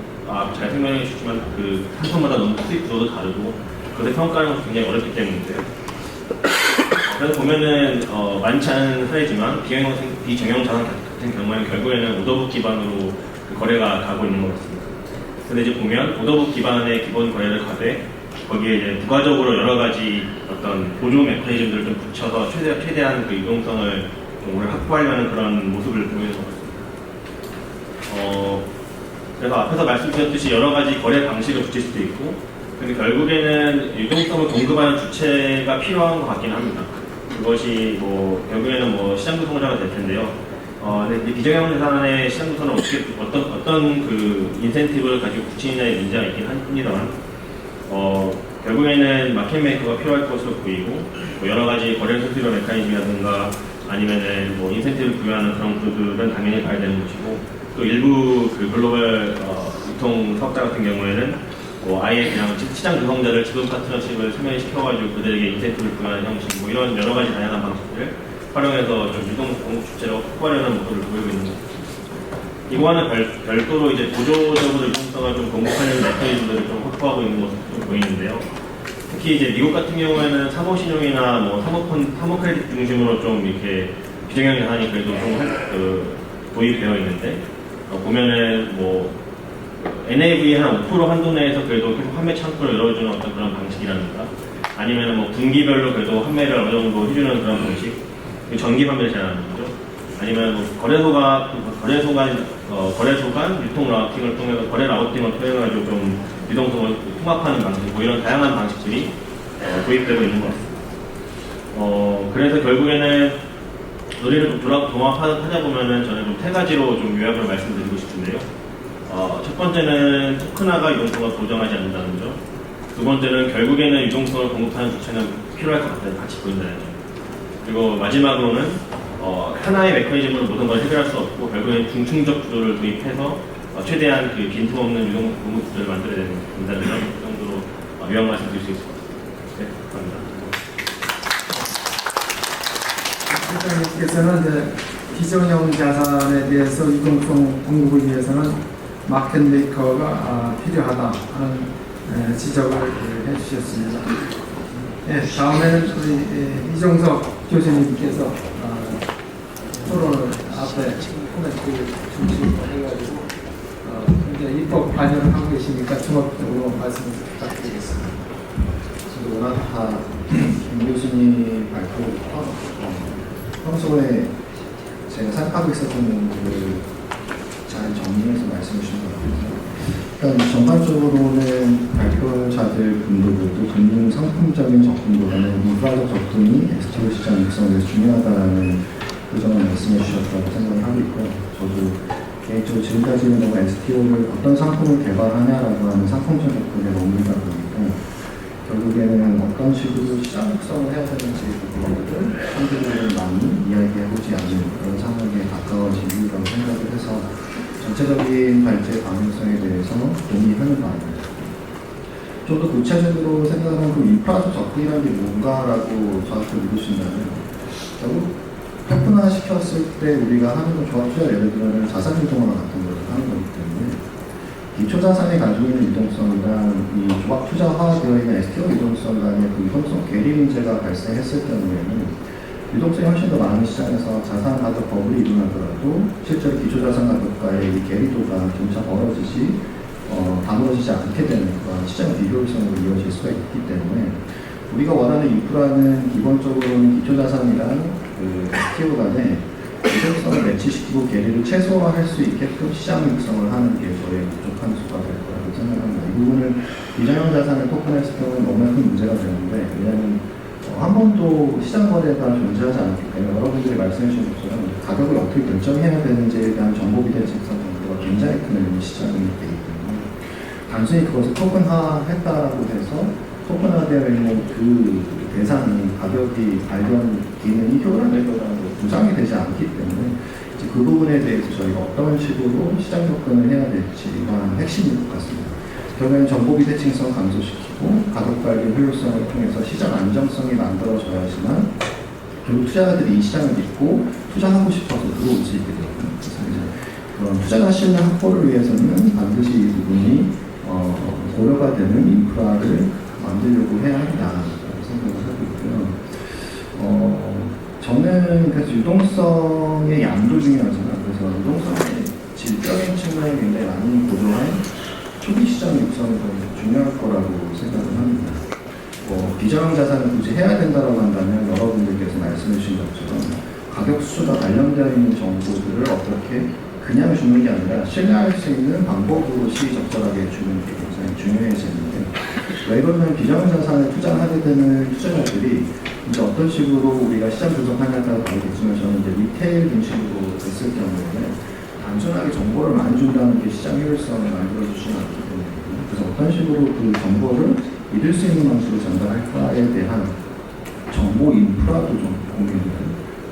잘 설명해 주시지만 그 상품마다 너무 수익 구조도 다르고 그것을 평가하는 것도 굉장히 어렵기 때문인데요. 그래서 보면은 많지 않은 사례지만 비정형 자산 같은 경우에는 결국에는 오더북 기반으로 그 거래가 가고 있는 것 같습니다. 근데 이제 보면 오더북 기반의 기본 거래를 가되 거기에 이제 부가적으로 여러 가지 어떤 보조 메커니즘들을 좀 붙여서 최대한 그 유동성을 좀 오래 확보하려는 그런 모습을 보이는 것 같습니다. 그래서 앞에서 말씀드렸듯이 여러 가지 거래 방식을 붙일 수도 있고, 근데 결국에는 유동성을 공급하는 주체가 필요한 것 같긴 합니다. 그것이 결국에는 시장 구성자가 될 텐데요. 근데 비정형 자산의 시장 구성은 어떤 그 인센티브를 가지고 붙이느냐의 문제가 있긴 합니다만, 결국에는 마켓 메이커가 필요할 것으로 보이고, 여러 가지 거래 수수료 메커니즘이라든가 아니면은 인센티브를 부여하는 그런 구조들은 당연히 봐야 되는 것이고, 또 일부 그 글로벌 유통 사업자 같은 경우에는 아예 그냥 시장 구성자를 지분 파트너십을 참여시켜가지고 그들에게 인센티브를 부여하는 형식, 이런 여러 가지 다양한 방식들을 활용해서 좀 유동 공급 주체로 확보하려는 모습을 보이고 있는 것 같습니다. 이거와는 별도로 이제 보조적으로 유동성을 좀 공급하는 메커니즘들을 좀 확보하고 있는 모습도 좀 보이는데요. 특히 이제 미국 같은 경우에는 사모신용이나 사모 크레딧 중심으로 좀 이렇게 비정형 자산이 그래도 좀 도입되어 있는데, 보면은 NAV 한 5% 한도 내에서 그래도 계속 판매 창구를 열어주는 어떤 그런 방식이라든가, 아니면은 분기별로 그래도 판매를 어느 정도 해주는 그런 방식, 정기 판매를 제한하는 거죠. 아니면 거래소가 거래소 간 유통 라우팅을 통해서 거래 라우팅을 통해가지고 좀 유동성을 통합하는 방식, 이런 다양한 방식들이 도입되고 있는 것 같습니다. 그래서 결국에는 논의를 좀 종합하자 보면은 저는 좀 세 가지로 좀 요약을 말씀드리고 싶은데요. 첫 번째는 토큰화가 유동성을 보장하지 않는다는 점. 두 번째는 결국에는 유동성을 공급하는 주체는 필요할 것 같다는 같이 보인다는 점. 그리고 마지막으로는 하나의 메커니즘으로 모든 걸 해결할 수 없고 결국엔 중층적 구조를 도입해서 최대한 그 빈틈없는 유동 공급 구조를 만들어야 된다는 점 정도로 요약 말씀드릴 수 있을 것 같습니다. 네, 감사합니다.
실장님께서는 이제 비정형 자산에 대해서 유동성 공급을 위해서는 마켓 메이커가 필요하다 하는 지적을 해주셨습니다. 네, 다음에는 우리 이종석 교수님께서 토론을 앞에 코멘트 중심해가지고 이제 입법 관여를 하고 계시니까 종합적으로 말씀을 부탁드리겠습니다.
저도 워낙 김 교수님 발표부터 평소에 제가 생각하고 있었던 부분들을 잘 정리해서 말씀해 주신 것 같아요. 일단 전반적으로는 발표자들 분들도 금융 상품적인 접근보다는 인프라적 접근이 STO 시장 육성에서 중요하다는 점을 말씀해 주셨다고 생각을 하고 있고요. 저도 개인적으로 지금까지는 너무 STO를 어떤 상품을 개발하냐라고 하는 상품적 접근에 머물다 보니까 결국에는 어떤 식으로 시장 육성을 해야 되는지 그거를 한국인을 많이 이야기해보지 않는 그런 상황에 가까워진 이유라고 생각을 해서 전체적인 발제 가능성에 대해서 논의하는 바입니다. 좀 더 구체적으로 생각하면 그 인프라적 접근이라는 게 뭔가라고 저한테 물으신다면 결국 팩분화 시켰을 때 우리가 하는 건 조합 투자 예를 들면 자산 유동화 같은 걸 하는 거기 때문에 기초자산이 가지고 있는 유동성이랑 이 조합 투자화되어 있는 STO 유동성 간의 그 유동성 괴리 문제가 발생했을 경우에는 유동성이 훨씬 더 많은 시장에서 자산 가격 버블이 일어나더라도 실제로 기초자산 가격과의 이 괴리도가 점차 다물어지지 않게 되는 그런 시장 비효율성으로 이어질 수가 있기 때문에 우리가 원하는 인프라는 기본적으로는 기초자산이랑 그 STO 간의 유동성을 매치시키고 괴리를 최소화할 수 있게끔 시장 육성을 하는 게 저의 부족한 수가 될 거라고 생각합니다. 이 부분을 비정형 자산을 토큰했을 경우는 너무나 큰 문제가 되는데 왜냐하면 한 번도 시장 거래가 존재하지 않기 때문에 여러분들이 말씀해 주신 것처럼 가격을 어떻게 결정해야 되는지에 대한 정보 비대 생산 정도가 굉장히 큰 시장이 되기 때문에 단순히 그것을 토큰화했다라고 해서 토큰화되어 있는 그 대상이 가격이 발견 기능이 효율화되거나 보장이 되지 않기 때문에 이제 그 부분에 대해서 저희가 어떤 식으로 시장 접근을 해야 될지가 핵심일 것 같습니다. 결국에는 정보 비대칭성 감소시키고 가격 관리 효율성을 통해서 시장 안정성이 만들어져야지만 결국 투자자들이 이 시장을 믿고 투자하고 싶어서 들어오지 되거든요. 그래서 이제 그런 투자자 신뢰 확보를 위해서는 반드시 이 부분이 고려가 되는 인프라를 만들려고 해야 한다라고 생각을 하고 있고요. 저는 그래서 유동성의 양도 중요하지만 그래서 유동성의 질적인 측면을 굉장히 많이 고려한 초기 시장 육성이 더 중요할 거라고 생각을 합니다. 비저형 자산을 굳이 해야 된다고 한다면 여러분들께서 말씀해 주신 것처럼 가격 수가 관련되어 있는 정보들을 어떻게 그냥 주는 게 아니라 신뢰할 수 있는 방법으로 시적절하게 주는 게 굉장히 중요해지는데 왜 그러면 비저형 자산을 투자하게 되는 투자자들이 이제 어떤 식으로 우리가 시장 분석하냐에 따라 다르겠지만 저는 이제 리테일 중심으로 됐을 경우에는 단순하게 정보를 많이 준다는 게 시장 효율성을 만들어주지는 않기 때문에 그래서 어떤 식으로 그 정보를 믿을 수 있는 방식으로 전달할까에 대한 정보 인프라도 좀 고민을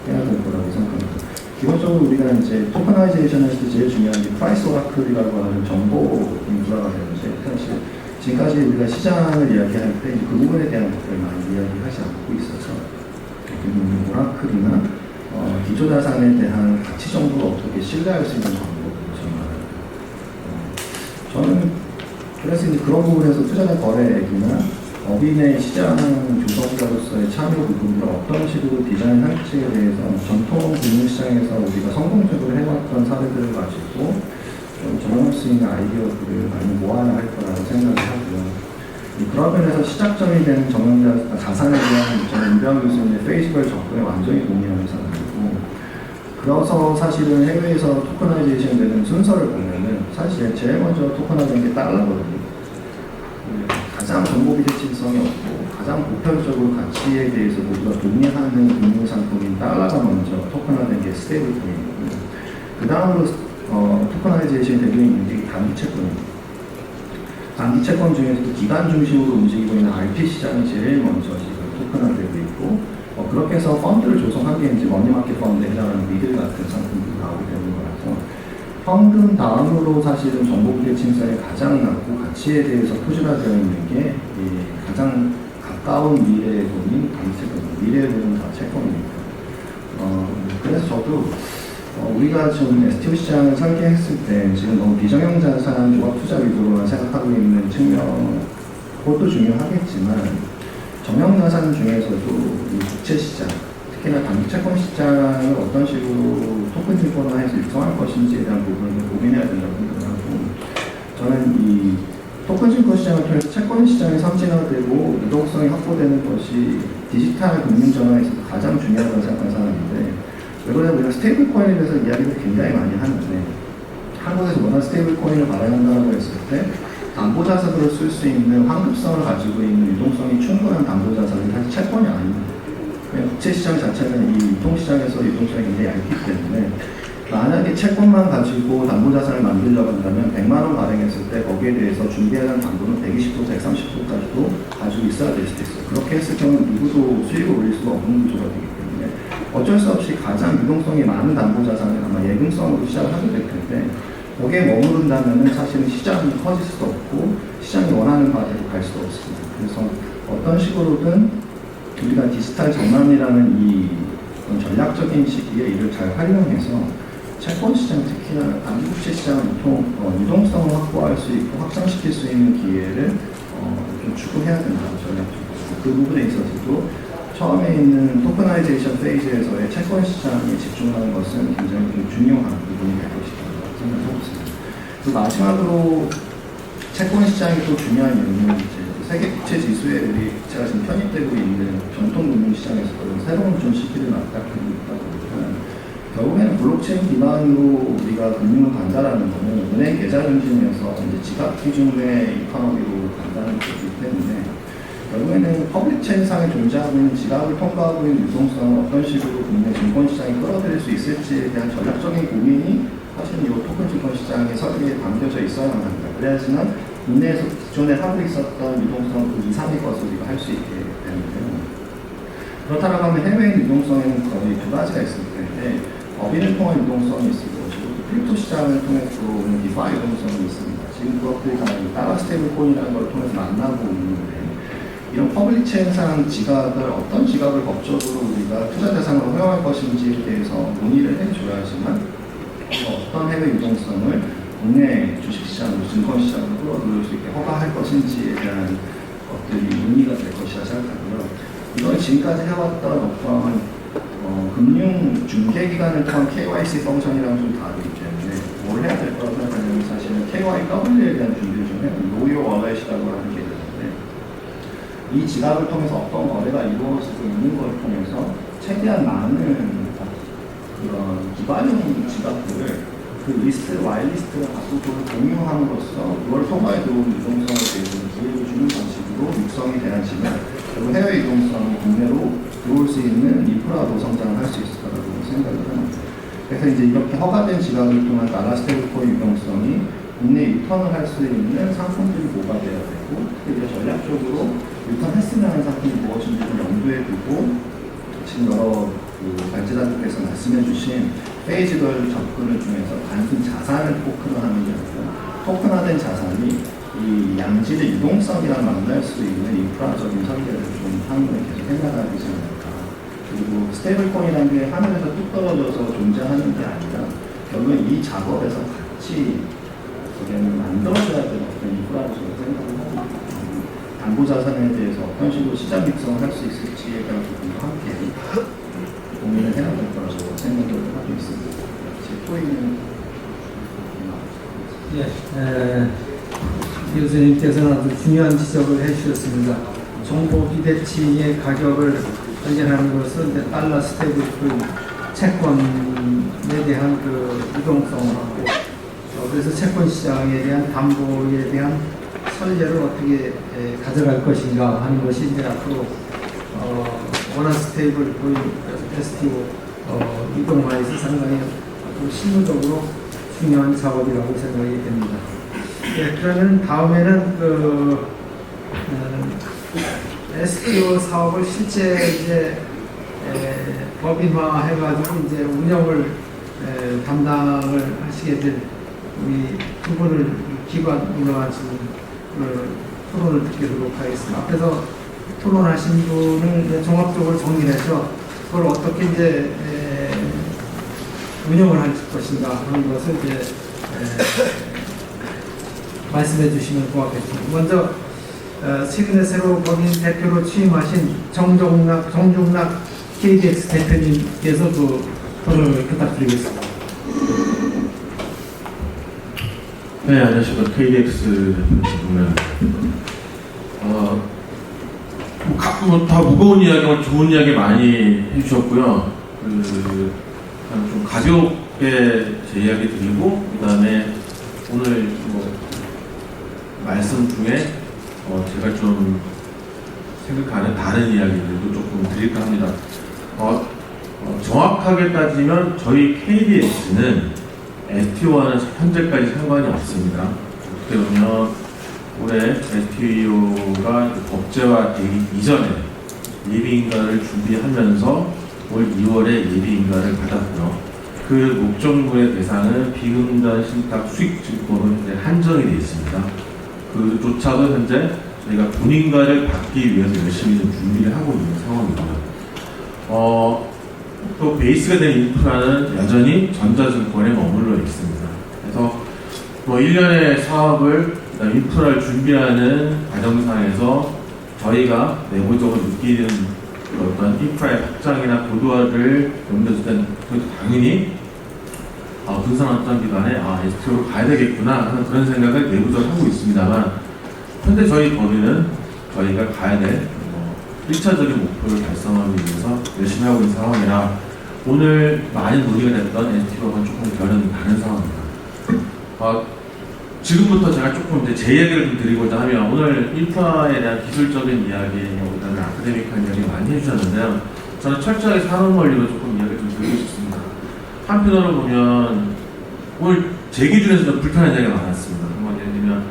해야 될 거라고 생각합니다. 기본적으로 우리가 이제 토커나이제이션 할 때 제일 중요한 게 프라이스 오라클이라고 하는 정보 인프라가 되는데 사실 지금까지 우리가 시장을 이야기할 때 그 부분에 대한 것들을 많이 이야기하지 않고 있어서 오라클이나 기초자산에 대한 가치 정보를 어떻게 신뢰할 수 있는 정보를 전달할까. 저는 그래서 이제 그런 부분에서 투자자 거래액이나 법인의 시장 조성자로서의 참여 부분을 어떤 식으로 디자인할지에 대해서 전통 금융시장에서 우리가 성공적으로 해왔던 사례들을 가지고 좀 적용할 수 있는 아이디어들을 많이 모아야 할 거라고 생각을 하고요. 그런 면에서 시작점이 되는 자산에 대한 저는 임병 교수님의 페이스북 접근에 완전히 동의하는 사람이고 그래서 사실은 해외에서 토커나이제이션 되는 순서를 보면은 사실 제일 먼저 토커나이제이션 게 달러거든요. 가장 정보 비대칭성이 없고 가장 보편적으로 가치에 대해서 모두가 동의하는 금융상품인 달러가 먼저 토커나이제이션 게 스테이블 코인이거든요. 그 다음으로 토커나이제이션이 되고 있는 게 단기채권입니다. 단기채권 중에서도 기간 중심으로 움직이고 있는 RP 시장이 제일 먼저 지금 토큰화되고 있고 그렇게 해서 펀드를 조성하기에 이제 머니마켓 펀드에 해당하는 미들 같은 상품들이 나오게 되는 거라서 현금 다음으로 사실은 정보 비대칭성이 가장 낮고 가치에 대해서 표준화되어 있는 게 가장 가까운 미래의 돈인 단기채권입니다. 미래의 돈은 다 채권입니다. 그래서 저도 우리가 지금 STO 시장을 설계했을 때 지금 너무 비정형 자산 조합 투자 위주로만 생각하고 있는 측면 그것도 중요하겠지만 정형 자산 중에서도 이 국채 시장 특히나 단기 채권 시장을 어떤 식으로 토큰 증권화해서 육성할 것인지에 대한 부분을 고민해야 된다고 생각하고 저는 이 토큰 증권 시장을 통해서 채권 시장이 선진화되고 유동성이 확보되는 것이 디지털 금융 전환에서 가장 중요하다고 생각하는 사람인데 왜 그러냐면 우리가 스테이블 코인에 대해서 이야기를 굉장히 많이 하는데 한국에서 워낙 스테이블 코인을 발행한다고 했을 때 담보자산으로 쓸 수 있는 환급성을 가지고 있는 유동성이 충분한 담보자산은 사실 채권이 아닙니다. 그냥 국채시장 자체는 이 유통시장에서 유동성이 굉장히 얇기 때문에 만약에 채권만 가지고 담보자산을 만들려고 한다면 100만 원 발행했을 때 거기에 대해서 준비하는 담보는 120%, 130%까지도 가지고 있어야 될 수도 있어요. 그렇게 했을 경우 누구도 수익을 올릴 수가 없는 구조가 되기 때문에 어쩔 수 없이 가장 유동성이 많은 담보자산을 아마 예금성으로 시작을 하게 될 텐데 거기에 머무른다면 사실은 시장이 커질 수도 없고 시장이 원하는 바대로 갈 수도 없습니다. 그래서 어떤 식으로든 우리가 디지털 전환이라는 이 전략적인 시기에 이를 잘 활용해서 채권 시장 특히나 단기국채 시장 유동성을 확보할 수 있고 확장시킬 수 있는 기회를 좀 추구해야 된다고 전략적으로 그 부분에 있어서도 처음에 있는 토커나이제이션 페이즈에서의 채권 시장에 집중하는 것은 굉장히 좀 중요한 부분이 될 것이라고 생각하고 있습니다. 그리고 마지막으로 채권 시장이 또 중요한 이유는 이제 세계 국채 지수에 우리 국채가 지금 편입되고 있는 전통 금융 시장에서도 새로운 좀 시기를 맞닥뜨리고 있다 보니까 결국에는 블록체인 기반으로 우리가 금융을 간다라는 것은 은행 계좌 중심에서 이제 지갑 기준의 이코노미로 간다는 것이기 때문에 결국에는 퍼블릭 체인상에 존재하고 있는 지갑을 통과하고 있는 유동성을 어떤 식으로 국내 증권시장이 끌어들일 수 있을지에 대한 전략적인 고민이 사실은 이 토큰 증권시장의 설계에 담겨져 있어야만 합니다. 그래야지만 국내에서 기존에 하고 있었던 유동성 그 이상의 것을 우리가 할 수 있게 되는데요. 그렇다고 하면 해외 유동성에는 거의 두 가지가 있을 텐데 법인을 통한 유동성이 있을 것이고 크립토 시장을 통해서 오는 디파이 이동성이 있습니다. 지금 그것들이 다 따라 스테이블 코인이라는 걸 통해서 만나고 있는데 이런 퍼블릭 체인상 지갑을 어떤 지갑을 법적으로 우리가 투자 대상으로 허용할 것인지에 대해서 논의를 해줘야지만 어떤 해외 유동성을 국내 주식시장으로 증권시장으로 끌어들일 수 있게 허가할 것인지에 대한 것들이 논의가 될 것이라 생각하고요. 이건 지금까지 해왔던 어떤 금융 중개기관을 통한 KYC 펑션이랑 좀 다르기 때문에 뭘 해야 될 거라고 생각하냐면 사실은 KYW에 대한 준비를 좀 해요. 노요 월렛이라고 하는 게 있는데 이 지갑을 통해서 어떤 거래가 이루어지고 있는 걸 통해서 최대한 많은 그런 기반용 지갑들을 그 리스트, 와이리스트를 갖고 그걸 공유함으로써 그걸 통과해 들어온 유동성에 대해서 기회를 주는 방식으로 육성이 돼야지만 그리고 해외 유동성이 국내로 들어올 수 있는 인프라도 성장을 할 수 있을 거라고 생각을 합니다. 그래서 이제 이렇게 허가된 지갑을 통한 나라 스테이블코인 유동성이 국내 유턴을 할 수 있는 상품들이 뭐가 돼야 되고 특히 이제 전략적으로 유턴했으면 하는 상품이 무엇인지를 염두에 두고 지금 여러 발제자들께서 말씀해 주신 페이지별 접근을 중에서 단순 자산을 토큰화하는 게 아니라 토큰화된 자산이 이 양질의 유동성이랑 만날 수 있는 인프라적인 설계를 좀 하는 걸 계속 해나가야 되지 않을까. 그리고 스테이블코인이라는 게 하늘에서 뚝 떨어져서 존재하는 게 아니라 결국은 이 작업에서 같이 만들어져야 되는 어떤 인프라로 저는 생각을 하고 담보자산에 대해서 어떤 식으로 시장 육성을 할 수 있을지에 대한 부분도 함께 고민을 해야 될 거라고 생각을 하고 있습니다. 제 토의는
교수님께서는 아주 중요한 지적을 해주셨습니다. 정보 비대칭의 가격을 발견하는 것은 이제 달러 스테이블코인 채권에 대한 그 유동성하고 그래서 채권 시장에 대한 담보에 대한 설계를 어떻게 가져갈 것인가 하는 것이 이제 앞으로 원화 스테이블코인 STO 이동화에서 상당히 아주 실무적으로 중요한 작업이라고 생각이 됩니다. 네, 그러면 다음에는 STO 사업을 실제 이제 법인화 해가지고 이제 운영을 담당을 하시게 된 우리 두 분을 기관 운영하시는 토론을 듣도록 하겠습니다. 앞에서 토론하신 분을 이제 종합적으로 정리해서 그걸 어떻게 이제 운영을 할 것인가 하는 것을 이제 말씀해 주시면 고맙겠습니다. 먼저 최근에 새로 법인 대표로 취임하신 정종락 KDX 대표님께서 그 토론을 부탁드리겠습니다.
네, 안녕하십니까. KDX 대표입니다. 다 무거운 이야기와 좋은 이야기 많이 해주셨고요. 좀 가볍게 제 이야기 드리고, 그 다음에 오늘 말씀 중에 제가 좀 생각하는 다른 이야기들도 조금 드릴까 합니다. 정확하게 따지면 저희 KDX는 STO와는 현재까지 상관이 없습니다. 어떻게 보면 올해 STO가 법제화되기 이전에 예비인가를 준비하면서 올 2월에 예비인가를 받았고요. 그 목적물의 대상은 비금단 신탁 수익증권으로 한정이 되어 있습니다. 그조차도 현재 저희가 본인가를 받기 위해서 열심히 좀 준비를 하고 있는 상황이고요. 또 베이스가 된 인프라는 여전히 전자증권에 머물러 있습니다. 그래서 1년의 사업을 인프라를 준비하는 과정상에서 저희가 내부적으로 느끼는 어떤 인프라의 확장이나 고도화를 염두에 둘 때는 당연히 분산 어떤 기관에 STO로 가야 되겠구나 하는 그런 생각을 내부적으로 하고 있습니다만, 현재 저희 법인은 저희가 가야 될 1차적인 목표를 달성하기 위해서 열심히 하고 있는 상황이라 오늘 많이 논의가 됐던 STO와는 조금 결은 다른 상황입니다. 지금부터 제가 조금 이제 제 얘기를 좀 드리고자 하면, 오늘 인프라에 대한 기술적인 이야기, 그다음에 아카데믹한 이야기 많이 해주셨는데요. 저는 철저하게 산업 원리로 조금 이야기를 좀 드리고 싶습니다. 한편으로 보면 오늘 제 기준에서 좀 불편한 이야기가 많았습니다. 예를 들면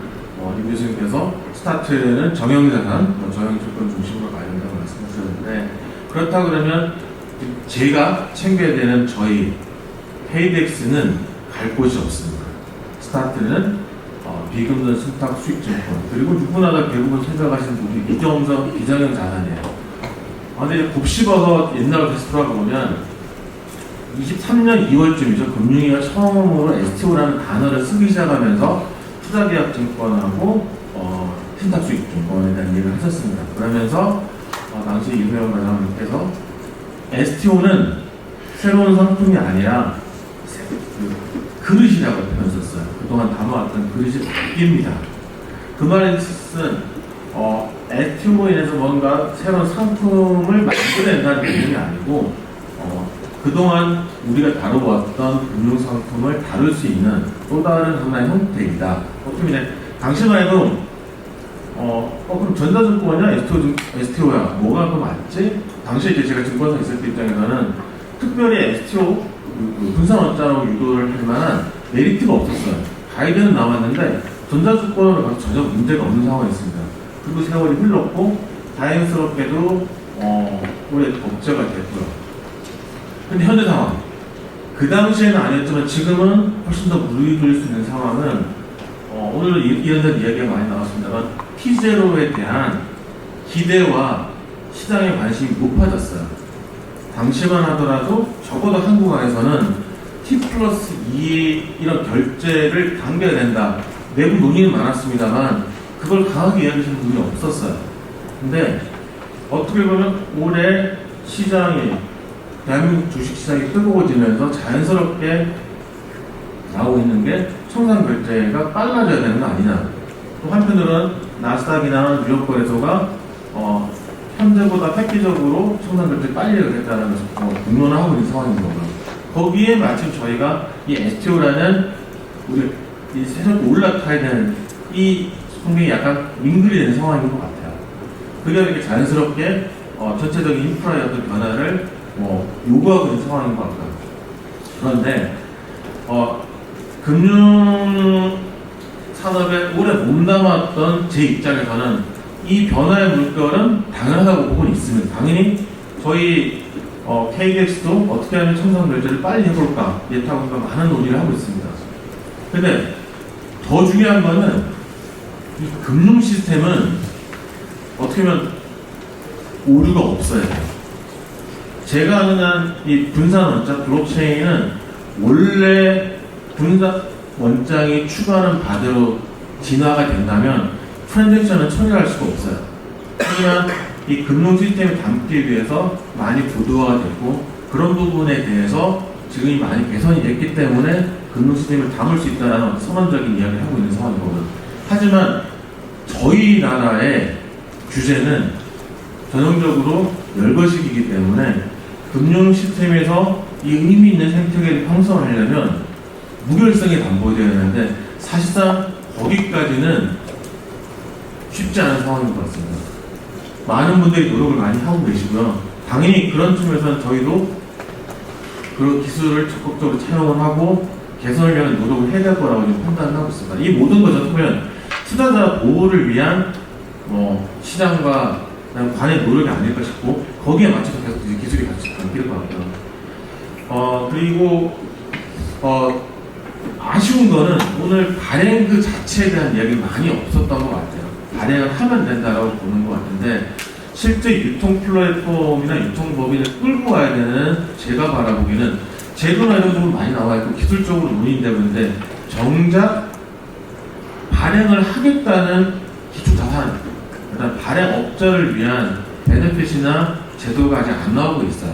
임 교수님께서 스타트는 정형자산, 정형증권 중심으로 가야 된다고 말씀하셨는데, 그렇다 그러면 제가 챙겨야 되는 저희 KDX는 갈 곳이 없습니다. 스타트는 비금전 신탁 수익증권, 그리고 누구나 다 대부분 생각하시는 분이 비정형 자산이에요. 근데 이제 곱씹어서 옛날로 다시 돌아가보면 23년 2월쯤이죠. 금융위가 처음으로 STO라는 단어를 쓰기 시작하면서 투자계약증권하고 신탁수익증권에 대한 얘기를 하셨습니다. 그러면서 당시 이소영 과장님께서 STO는 새로운 상품이 아니라 그릇이라고 표현했었어요. 그동안 담아왔던 그릇이 바뀝니다. 그 말의 뜻은 STO로 인해서 뭔가 새로운 상품을 만들어낸다는 개념이 아니고 그동안 우리가 다뤄왔던 금융상품을 다룰 수 있는 또 다른 하나의 형태이다. 어떻게 당시만 해도 그럼 전자증권이야? STO야? 뭐가 더 맞지? 당시에 이제 제가 증권사 있을 때 입장에서는 특별히 STO 분산원자로 유도를 할 만한 메리트가 없었어요. 가이드는 나왔는데 전자증권으로 가서 전혀 문제가 없는 상황이었습니다. 그리고 세월이 흘렀고 다행스럽게도 올해 법제가 됐고요. 근데 현재 상황, 그 당시에는 아니었지만 지금은 훨씬 더 무리될 수 있는 상황은 오늘 이런저런 이야기가 많이 나왔습니다만 T0에 대한 기대와 시장의 관심이 높아졌어요. 당시만 하더라도 적어도 한국 안에서는 T+2 이런 결제를 당겨야 된다. 내부 논의는 많았습니다만 그걸 강하게 이야기하시는 분이 없었어요. 근데 어떻게 보면 올해 시장이 대한민국 주식시장이 뜨거워지면서 자연스럽게 나오고 있는 게 청산 결제가 빨라져야 되는 거 아니냐. 또 한편으로는 나스닥이나 뉴욕거래소가 현재보다 획기적으로 청산 결제 빨리 하겠다는 공론을 하고 있는 상황인 거고요. 거기에 마침 저희가 이 STO라는 우리 이 세력이 올라타야 되는 이 성격이 약간 링글이 되는 상황인 것 같아요. 그게 이렇게 자연스럽게 전체적인 인프라의 어떤 변화를 요구하고 있는 상황인 것 같아요. 그런데 금융 산업에 오래 몸담았던 제 입장에서는 이 변화의 물결은 당연하다고 보고 있습니다. 당연히 저희 KDX도 어떻게 하면 청산 결제를 빨리 해볼까 예타고가 많은 논의를 하고 있습니다. 근데 더 중요한 거는 이 금융 시스템은 어떻게 보면 오류가 없어야 돼요. 제가 아는 한 이 분산 원자 블록체인은 원래 분산 원장이 추가하는 바대로 진화가 된다면 트랜잭션은 처리할 수가 없어요. 하지만 이 금융 시스템을 담기 위해서 많이 고도화가 됐고 그런 부분에 대해서 지금이 많이 개선이 됐기 때문에 금융 시스템을 담을 수 있다는 선언적인 이야기를 하고 있는 상황이거든요. 하지만 저희 나라의 규제는 전형적으로 열거식이기 때문에 금융 시스템에서 이 의미 있는 생태계를 형성하려면 무결성이 담보되어야 하는데 사실상 거기까지는 쉽지 않은 상황인 것 같습니다. 많은 분들이 노력을 많이 하고 계시고요. 당연히 그런 측면에서는 저희도 그 기술을 적극적으로 차용을 하고 개선을 위한 노력을 해야 될 거라고 지금 판단을 하고 있습니다. 이 모든 것을 보면 투자자 보호를 위한 시장과 관의 노력이 아닐까 싶고 거기에 맞춰서 계속 기술이 같이 바뀔 것 같고요. 그리고 아쉬운 거는 오늘 발행 그 자체에 대한 이야기 많이 없었던 것 같아요. 발행을 하면 된다라고 보는 것 같은데 실제 유통 플랫폼이나 유통법인을 끌고 가야 되는 제가 바라보기에는 제도나 이런 부분 많이 나와 있고 기술적으로 논의되고 있는데 정작 발행을 하겠다는 기초자산, 일단 발행업자를 위한 베네핏이나 제도가 아직 안 나오고 있어요.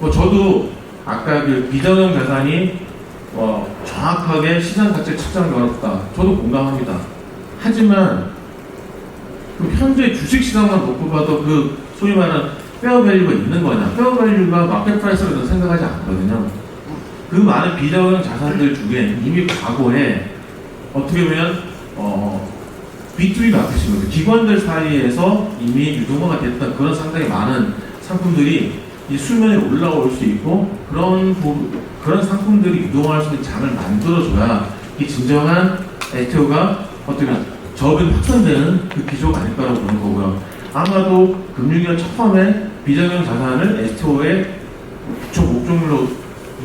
저도 아까 그 비정형 자산이 정확하게 시장 가치를 측정하기 어렵다. 저도 공감합니다. 하지만 현재 주식시장만 놓고 봐도 그 소위 말하는 페어밸류가 있는 거냐. 페어밸류가 마켓프라이스로 생각하지 않거든요. 그 많은 비정형 자산들 중에 이미 과거에 어떻게 보면 B2B 마켓이거든요. 기관들 사이에서 이미 유동화가 됐던 그런 상당히 많은 상품들이 이 수면에 올라올 수 있고 그런 상품들이 유동화할 수 있는 장을 만들어줘야 이 진정한 STO가 어떻게 보면 저업이 확산되는 그 기조가 아닐까라고 보는 거고요. 아마도 금융위가 처음에 비정형 자산을 STO의 기초 목적물로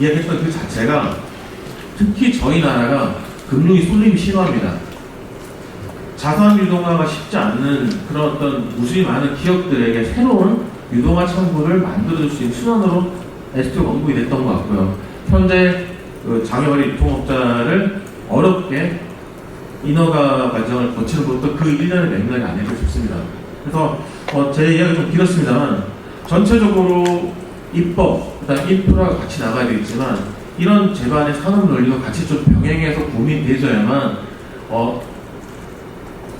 이야기했던 그 자체가 특히 저희 나라가 금융이 쏠림이 심합니다. 자산 유동화가 쉽지 않는 그런 어떤 무수히 많은 기업들에게 새로운 유동화 창구를 만들어줄 수 있는 수단으로 STO가 언급이 됐던 것 같고요. 현재 그 장애거래 유통업자를 어렵게 인허가 과정을 거치는 것도 그 1년의 맥락이 아닐까 싶습니다. 그래서 제 이야기가 좀 길었습니다만 전체적으로 입법, 그다음 인프라가 같이 나가야 되겠지만 이런 제반의 산업 논리가 같이 좀 병행해서 고민되어야만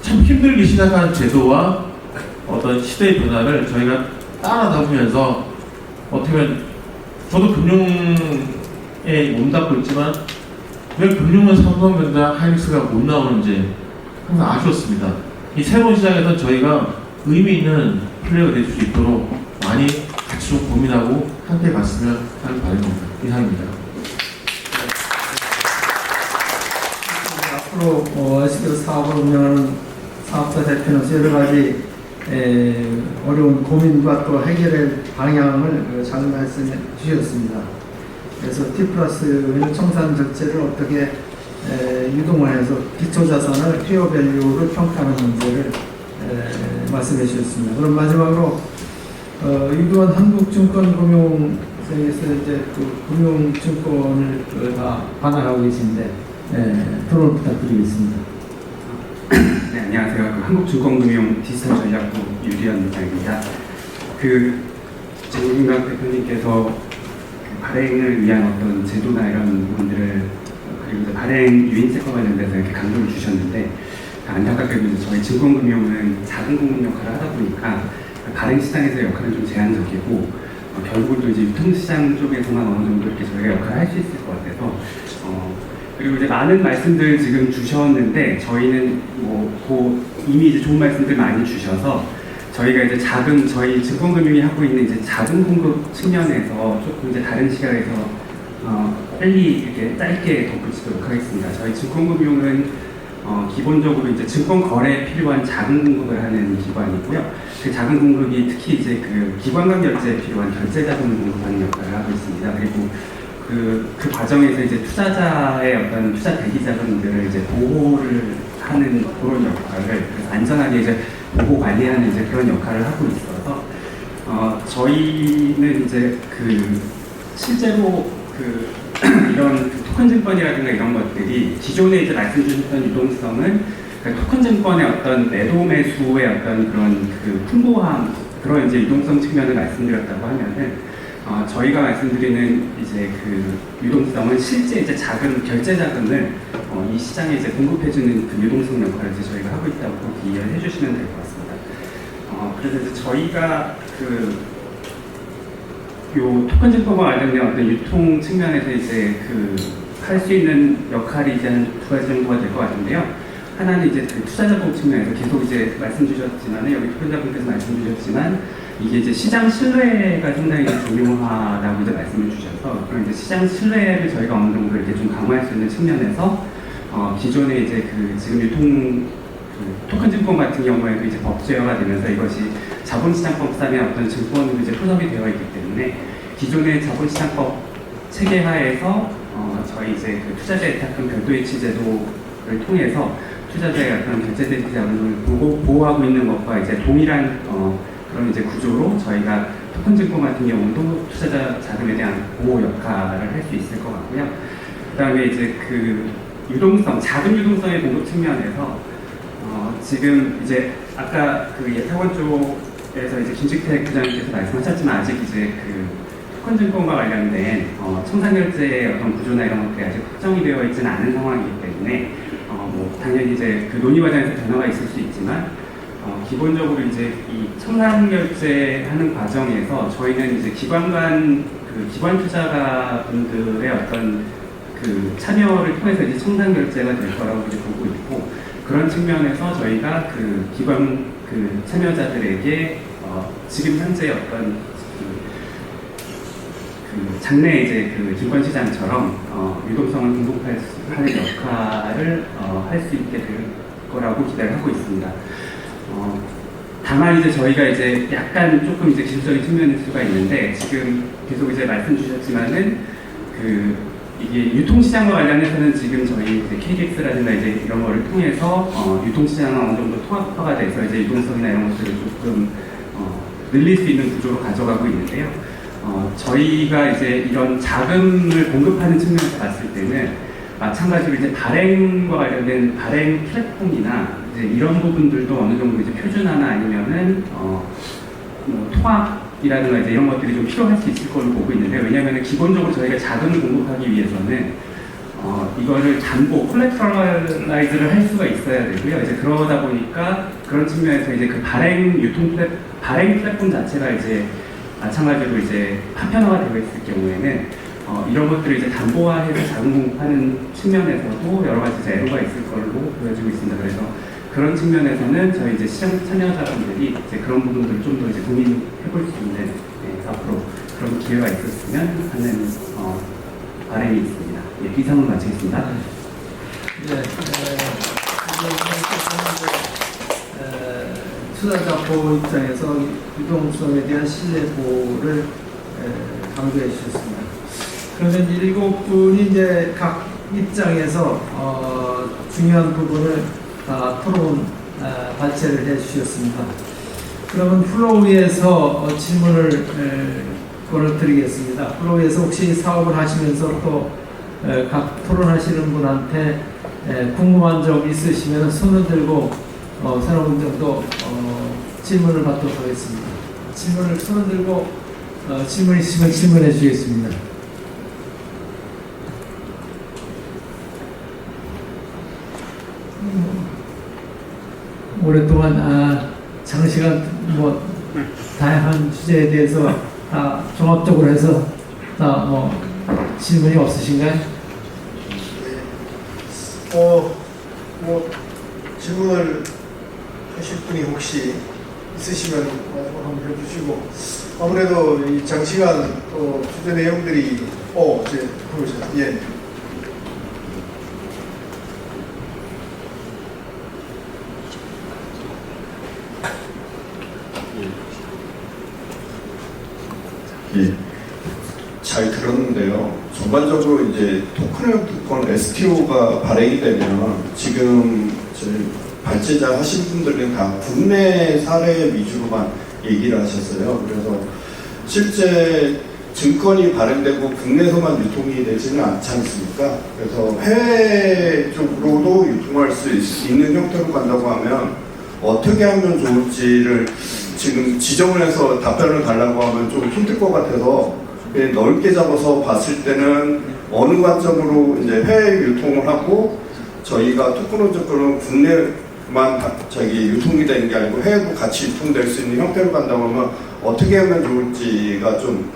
참 힘들게 시작한 제도와 어떤 시대의 변화를 저희가 따라잡으면서 어떻게 보면 저도 금융에 몸담고 있지만 왜 금융은 삼성전자, 하이닉스가 못 나오는지 항상 아쉬웠습니다. 이 새로운 시장에서 저희가 의미 있는 플레이어가 될 수 있도록 많이 같이 좀 고민하고 함께 갔으면 하는 바람입니다. 이상입니다.
앞으로 STO 사업을 운영하는 사업자 대표로서 여러 가지 어려운 고민과 또 해결의 방향을 잘 말씀해 주셨습니다. 그래서 T+1 청산 적재를 어떻게 유동화해서 기초자산을 페어밸류를 평가하는 문제를 말씀해 주셨습니다. 그럼 마지막으로 유도한 한국증권금융에서 이제 그 금융증권을 다 반환하고 계신데 토론 부탁드리겠습니다.
네, 안녕하세요. 그 한국증권금융 디지털 전략부 유리현 부장입니다. 정진각 대표님께서 발행을 위한 어떤 제도나 이런 부분들을 그리고 이제 발행 유인세과 관련돼서 이렇게 강조를 주셨는데 안타깝게도 저희 증권금융은 작은 공급 역할을 하다 보니까 발행 시장에서의 역할은 좀 제한적이고 결국은 또 이제 유통시장 쪽에서만 어느 정도 이렇게 저희가 역할을 할 수 있을 것 같아서 그리고 이제 많은 말씀들 지금 주셨는데 저희는 이미 이제 좋은 말씀들 많이 주셔서 저희가 이제 저희 증권금융이 하고 있는 이제 자금 공급 측면에서 조금 이제 다른 시각에서 빨리 이렇게 짧게 덧붙이도록 하겠습니다. 저희 증권금융은 기본적으로 이제 증권 거래에 필요한 자금 공급을 하는 기관이고요. 그 자금 공급이 특히 이제 그 기관 간 결제에 필요한 결제 자금을 공급하는 역할을 하고 있습니다. 그리고 그 과정에서 이제 투자자의 어떤 투자 대기 자금들을 이제 보호를 하는 그런 역할을 그래서 안전하게 이제 보호 관리하는 이제 그런 역할을 하고 있어서 저희는 이제 실제로 이런 토큰 증권이라든가 이런 것들이 기존에 이제 말씀 주셨던 유동성은 토큰 증권의 어떤 매도 매수의 어떤 그런 풍부함 그런 이제 유동성 측면을 말씀드렸다고 하면은 저희가 말씀드리는 이제 유동성은 실제 이제 결제 자금을 이 시장에 이제 공급해주는 그 유동성 역할을 이제 저희가 하고 있다고 그렇게 이해를 해주시면 될 것 같습니다. 그래서 이제 저희가 요 토큰 증권과 관련된 어떤 유통 측면에서 이제 할 수 있는 역할이 이제 한 두 가지 정도가 될 것 같은데요. 하나는 이제 투자자금 측면에서 계속 이제 말씀 주셨지만 여기 토큰자분께서 말씀 주셨지만 이게 이제 시장 신뢰가 상당히 중요하다고 이제 말씀을 주셔서 그런 이제 시장 신뢰를 저희가 어느 정도 이렇게 좀 강화할 수 있는 측면에서 기존에 이제 지금 유통 토큰 증권 같은 경우에도 이제 법제화가 되면서 이것이 자본시장법상의 어떤 증권으로 이제 포섭이 되어 있기 때문에 기존의 자본시장법 체계하에서 저희 이제 투자자 예탁금 별도 이체 제도를 통해서 투자자의 어떤 결제 대기 자금을 보호하고 있는 것과 이제 동일한 그런 이제 구조로 저희가 토큰 증권 같은 경우도 투자자 자금에 대한 보호 역할을 할 수 있을 것 같고요. 그다음에 이제 유동성, 자금 유동성의 공급 측면에서 지금 이제 아까 예탁원 쪽에서 이제 김직택 부장님께서 말씀하셨지만 아직 이제 토큰 증권과 관련된 청산 결제의 어떤 구조나 이런 것들이 아직 확정이 되어 있지는 않은 상황이기 때문에 당연히 이제 논의 과정에서 변화가 있을 수 있지만 기본적으로 이제 이 청산 결제하는 과정에서 저희는 이제 기관 투자가분들의 어떤 참여를 통해서 이제 청산 결제가 될 거라고 이제 보고 있고 그런 측면에서 저희가 기관 참여자들에게 지금 현재 어떤 장내 이제 증권 시장처럼 유동성을 공급하는 역할을 할 수 있게 될 거라고 기대를 하고 있습니다. 다만 이제 저희가 이제 약간 조금 이제 기술적인 측면일 수가 있는데 지금 계속 이제 말씀 주셨지만은 이게 유통시장과 관련해서는 지금 저희 이제 KDX라든가 이제 이런 거를 통해서 유통시장은 어느 정도 통합화가 돼서 이제 유동성이나 이런 것들을 조금 늘릴 수 있는 구조로 가져가고 있는데요. 저희가 이제 이런 자금을 공급하는 측면에서 봤을 때는 마찬가지로 이제 발행과 관련된 발행 플랫폼이나 이제 이런 부분들도 어느 정도 이제 표준화나 아니면은 뭐 통합이라든가 이제 이런 것들이 좀 필요할 수 있을 걸로 보고 있는데, 왜냐하면 기본적으로 저희가 자금을 공급하기 위해서는 이거를 담보 콜렉터라이즈를 할 수가 있어야 되고요. 이제 그러다 보니까 그런 측면에서 이제 그 발행 플랫폼 자체가 이제 마찬가지로 이제 파편화가 되어 있을 경우에는 이런 것들을 이제 담보화해서 자금 공급하는 측면에서도 여러 가지 이제 애로가 있을 걸로 보여지고 있습니다. 그래서 그런 측면에서는 저희 이제 시장 참여자분들이 이제 그런 부분들을 좀 더 이제 고민해 볼 수 있는 앞으로 그런 기회가 있었으면 하는 바람이 있습니다. 예, 이상으로 마치겠습니다.
네, 투자자 보호 입장에서 유동성에 대한 신뢰 보호를 강조해 주셨습니다. 그러면 7분이 이제 각 입장에서 중요한 부분을 다 토론 발제를 해 주셨습니다. 그러면 플로우에서 질문을 걸어드리겠습니다. 플로우에서 혹시 사업을 하시면서 또 각 토론하시는 분한테 궁금한 점 있으시면 손을 들고 서너 분 정도 질문을 받도록 하겠습니다. 손을 들고 질문 있으시면 질문해 주겠습니다. 오랫동안 장시간 뭐 다양한 주제에 대해서 다 종합적으로 해서 다 뭐 질문이 없으신가요?
뭐 질문을 하실 분이 혹시 있으시면 한번 해주시고, 아무래도 이 장시간 주제 내용들이 이제 보셨죠? 예.
예, 잘 들었는데요. 전반적으로 이제 토큰권 STO가 발행이 되면 지금 발제자 하신 분들은 다 국내 사례 위주로만 얘기를 하셨어요. 그래서 실제 증권이 발행되고 국내에서만 유통이 되지는 않지 않습니까? 그래서 해외 쪽으로도 유통할 수 있는 형태로 간다고 하면 어떻게 하면 좋을지를 지금 지정을 해서 답변을 달라고 하면 좀 힘들 것 같아서 넓게 잡아서 봤을 때는 어느 관점으로 이제 해외 유통을 하고 저희가 토큰호주권은 국내만 유통이 되는 게 아니고 해외도 같이 유통될 수 있는 형태로 간다고 하면 어떻게 하면 좋을지가 좀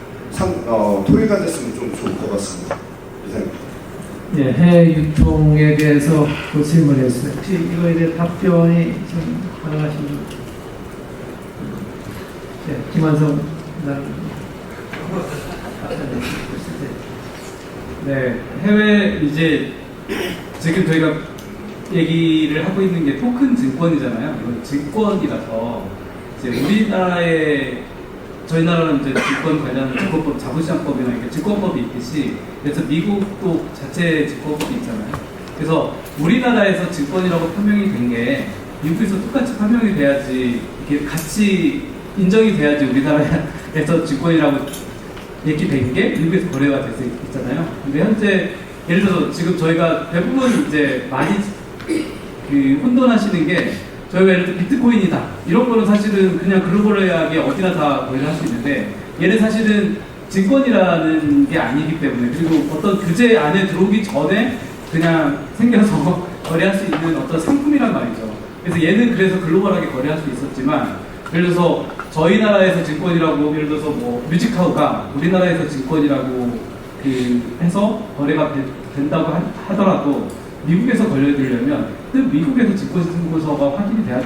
토의가 됐으면 좀 좋을 것 같습니다.
예, 해외 유통에 대해서 그 질문했어요. 혹시 이거에 대해 답변이 좀 가능하신가요? 네, 김한성
네, 해외 이제 지금 저희가 얘기를 하고 있는 게 토큰 증권이잖아요. 이건 증권이라서 이제 우리나라에 저희 나라는 이제 증권 관련 증권법, 자본시장법이나 이렇게 증권법이 있듯이 그래서 미국도 자체 증권법이 있잖아요. 그래서 우리나라에서 증권이라고 판명이 된 게 미국에서 똑같이 판명이 돼야지 이렇게 같이 인정이 돼야지 우리나라에서 증권이라고 얘기된 게 미국에서 거래가 될 수 있잖아요. 근데 현재 예를 들어서 지금 저희가 대부분 이제 많이 혼돈하시는 게 저희가 예를 들어 비트코인이다 이런 거는 사실은 그냥 글로벌하게 어디나 다 거래를 할 수 있는데 얘는 사실은 증권이라는 게 아니기 때문에, 그리고 어떤 규제 안에 들어오기 전에 그냥 생겨서 거래할 수 있는 어떤 상품이란 말이죠. 그래서 얘는 그래서 글로벌하게 거래할 수 있었지만, 예를 들어서 저희 나라에서 증권이라고, 예를 들어서 뭐 뮤직하우가 우리나라에서 증권이라고 해서 거래가 된다고 하더라도 미국에서 걸려들려면 또 미국에서 증권신고서가 확인이 돼야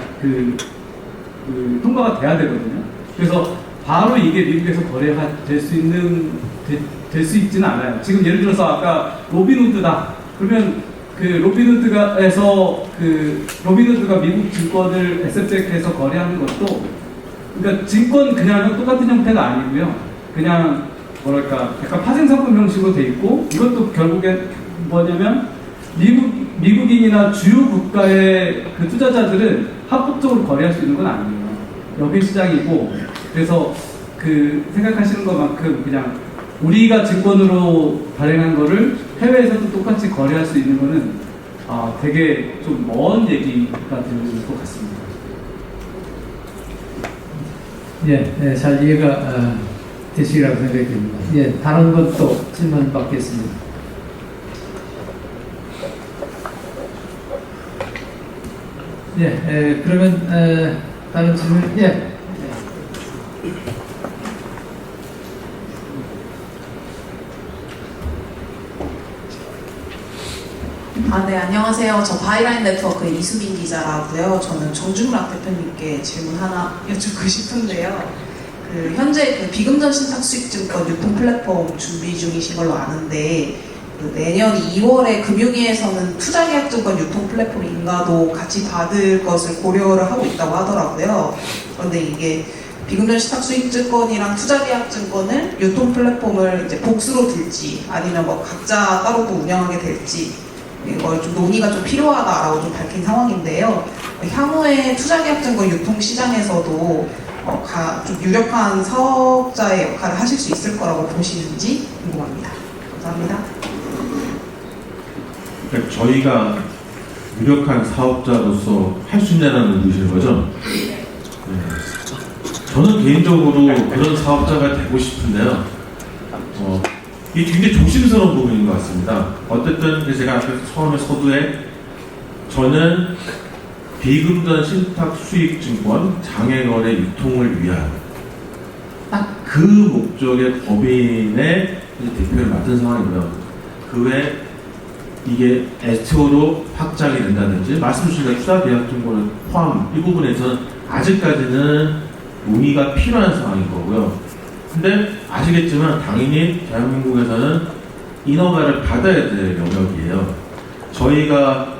통과가 돼야 되거든요. 그래서 바로 이게 미국에서 거래가 될 수 있지는 않아요. 지금 예를 들어서 아까 로빈후드다 그러면 로빈후드가 미국 증권을 SFJ에서 거래하는 것도, 그러니까 증권 그냥 똑같은 형태가 아니고요. 그냥 뭐랄까 약간 파생상품 형식으로 돼 있고, 이것도 결국엔 뭐냐면 미국인이나 주요 국가의 그 투자자들은 합법적으로 거래할 수 있는 건 아니에요. 여기 시장이고, 그래서 그 생각하시는 것만큼 그냥 우리가 증권으로 발행한 거를 해외에서도 똑같이 거래할 수 있는 거는 되게 좀 먼 얘기가 되는 것 같습니다.
예, 잘 이해가 되시리라고 생각이 듭니다. 예, 다른 것도 질문 받겠습니다. 예, 그러면 다른 질문, 예.
네, 안녕하세요. 저 바이라인 네트워크의 이수빈 기자라고요. 저는 정준락 대표님께 질문 하나 여쭙고 싶은데요. 현재 비금전 신탁 수익증권 유통 플랫폼 준비 중이신 걸로 아는데, 내년 2월에 금융위에서는 투자계약증권 유통 플랫폼 인가도 같이 받을 것을 고려를 하고 있다고 하더라고요. 그런데 이게 비금전 신탁 수익증권이랑 투자계약증권을 유통 플랫폼을 이제 복수로 둘지, 아니면 뭐 각자 따로 또 운영하게 될지, 이걸 좀 논의가 좀 필요하다라고 좀 밝힌 상황인데요. 향후에 투자계약증권 유통시장에서도 좀 유력한 사업자의 역할을 하실 수 있을 거라고 보시는지 궁금합니다. 감사합니다.
그러니까 저희가 유력한 사업자로서 할 수 있냐는 의미신 거죠? 네. 저는 개인적으로 그런 사업자가 되고 싶은데요. 이게 굉장히 조심스러운 부분인 것 같습니다. 어쨌든 제가 처음에 서두에 저는 비금전 신탁 수익증권 장외거래 유통을 위한 딱 그 목적의 법인의 대표를 맡은 상황이고요. 그 외에 이게 STO로 확장이 된다든지 말씀 주신 투자계약증권을 포함 이 부분에서는 아직까지는 논의가 필요한 상황인 거고요. 근데 아시겠지만 당연히 대한민국에서는 인허가를 받아야 될 영역이에요. 저희가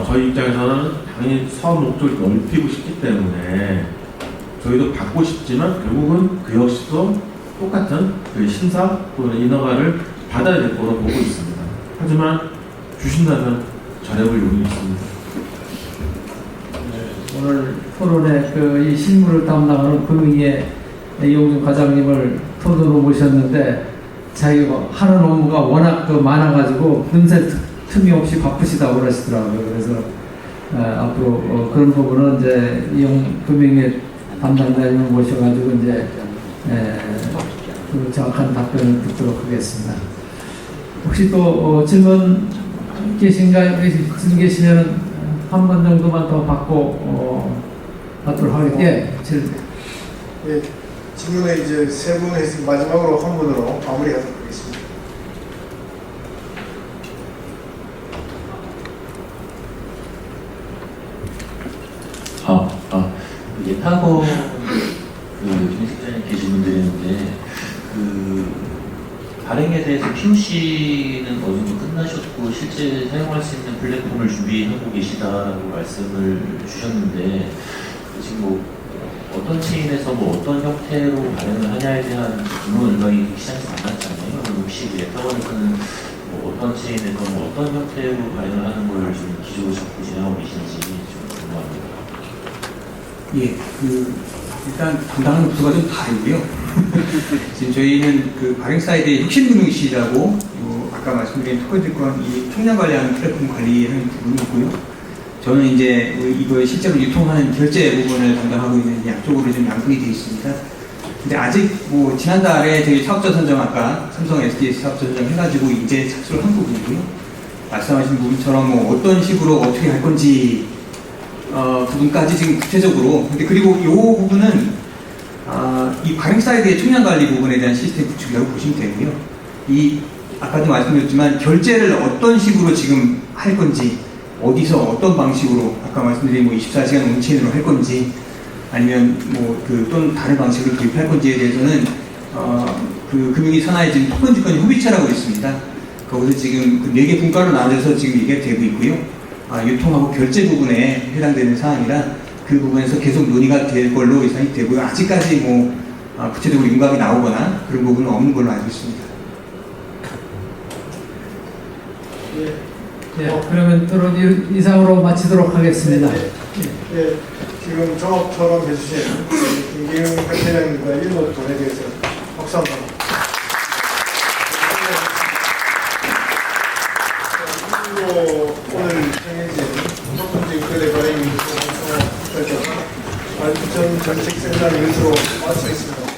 저희 입장에서는 당연히 사업 목적을 넓히고 싶기 때문에 저희도 받고 싶지만 결국은 그 역시도 똑같은 그 심사 또는 인허가를 받아야 될 거로 보고 있습니다. 하지만 주신다면 잘해볼 용이 있습니다.
오늘 토론회 이 실무를 담당하는 금융위의 이용준 과장님을 토론으로 모셨는데 자기가 하는 업무가 워낙 많아가지고 금세 틈이 없이 바쁘시다고 그러시더라고요. 그래서 앞으로 그런 부분은 이제 금융위 담당자님을 모셔가지고 이제 그 정확한 답변을 듣도록 하겠습니다. 혹시 또 질문 계시면 한 번 정도만 더 받고 받도록 하겠습니다. 예,
예, 질문에 이제 세 분 했으니 마지막으로 한 분으로 마무리하도록 하겠습니다.
예타고 김식장에 계신 분들인데 발행에 대해서 POC는 어느 정도 끝나셨고 실제 사용할 수 있는 플랫폼을 준비하고 계시다라고 말씀을 주셨는데 지금 뭐 어떤 체인에서 어떤 형태로 발행을 하냐에 대한 질문 연락이 시장에서 많았잖아요. 그럼 혹시 예타고는 어떤 체인에서 어떤 형태로 발행을 하는 걸 지금 기조로 잡고 진행하고 계신지 좀 궁금합니다.
예, 일단 담당하는 부서가 좀 다르고요. 지금 저희는 발행 사이드의 혁신금융실이라고 아까 말씀드린 토큰증권 이 총량 관리하는 플랫폼 관리하는 부분이 있고요. 저는 이제 이걸 실제로 유통하는 결제 부분을 담당하고 있는 양쪽으로 좀 양분이 되어 있습니다. 근데 아직 지난달에 저희 사업자 선정 아까 삼성 SDS 사업자 선정 해가지고 이제 착수를 한 부분이고요. 말씀하신 부분처럼 어떤 식으로 어떻게 할 건지 부분까지 지금 구체적으로 그리고 이 부분은 이 발행 사이드의 총량 관리 부분에 대한 시스템 구축이라고 보시면 되고요. 아까도 말씀드렸지만 결제를 어떤 식으로 지금 할 건지 어디서 어떤 방식으로 아까 말씀드린 24시간 온체인으로 할 건지 아니면 또는 다른 방식으로 도입할 건지에 대해서는 금융위 산하에 지금 토큰증권 협의체라고 있습니다. 거기서 지금 4개 분과로 나눠서 지금 얘기가 되고 있고요. 유통하고 결제 부분에 해당되는 사항이라 그 부분에서 계속 논의가 될 걸로 예상이 되고요. 아직까지 구체적으로 윤곽이 나오거나 그런 부분은 없는 걸로 알고 있습니다.
네, 그러면 토론 이상으로 마치도록 하겠습니다.
예, 지금 종합 토론 해주신 김기웅 대표님과 일본 돈에 대해서 박수 한번. 그리고 오늘 정해진 첫 번째 입결의 발행 유통 방송 발전 정책센터 뉴스로 마치겠습니다.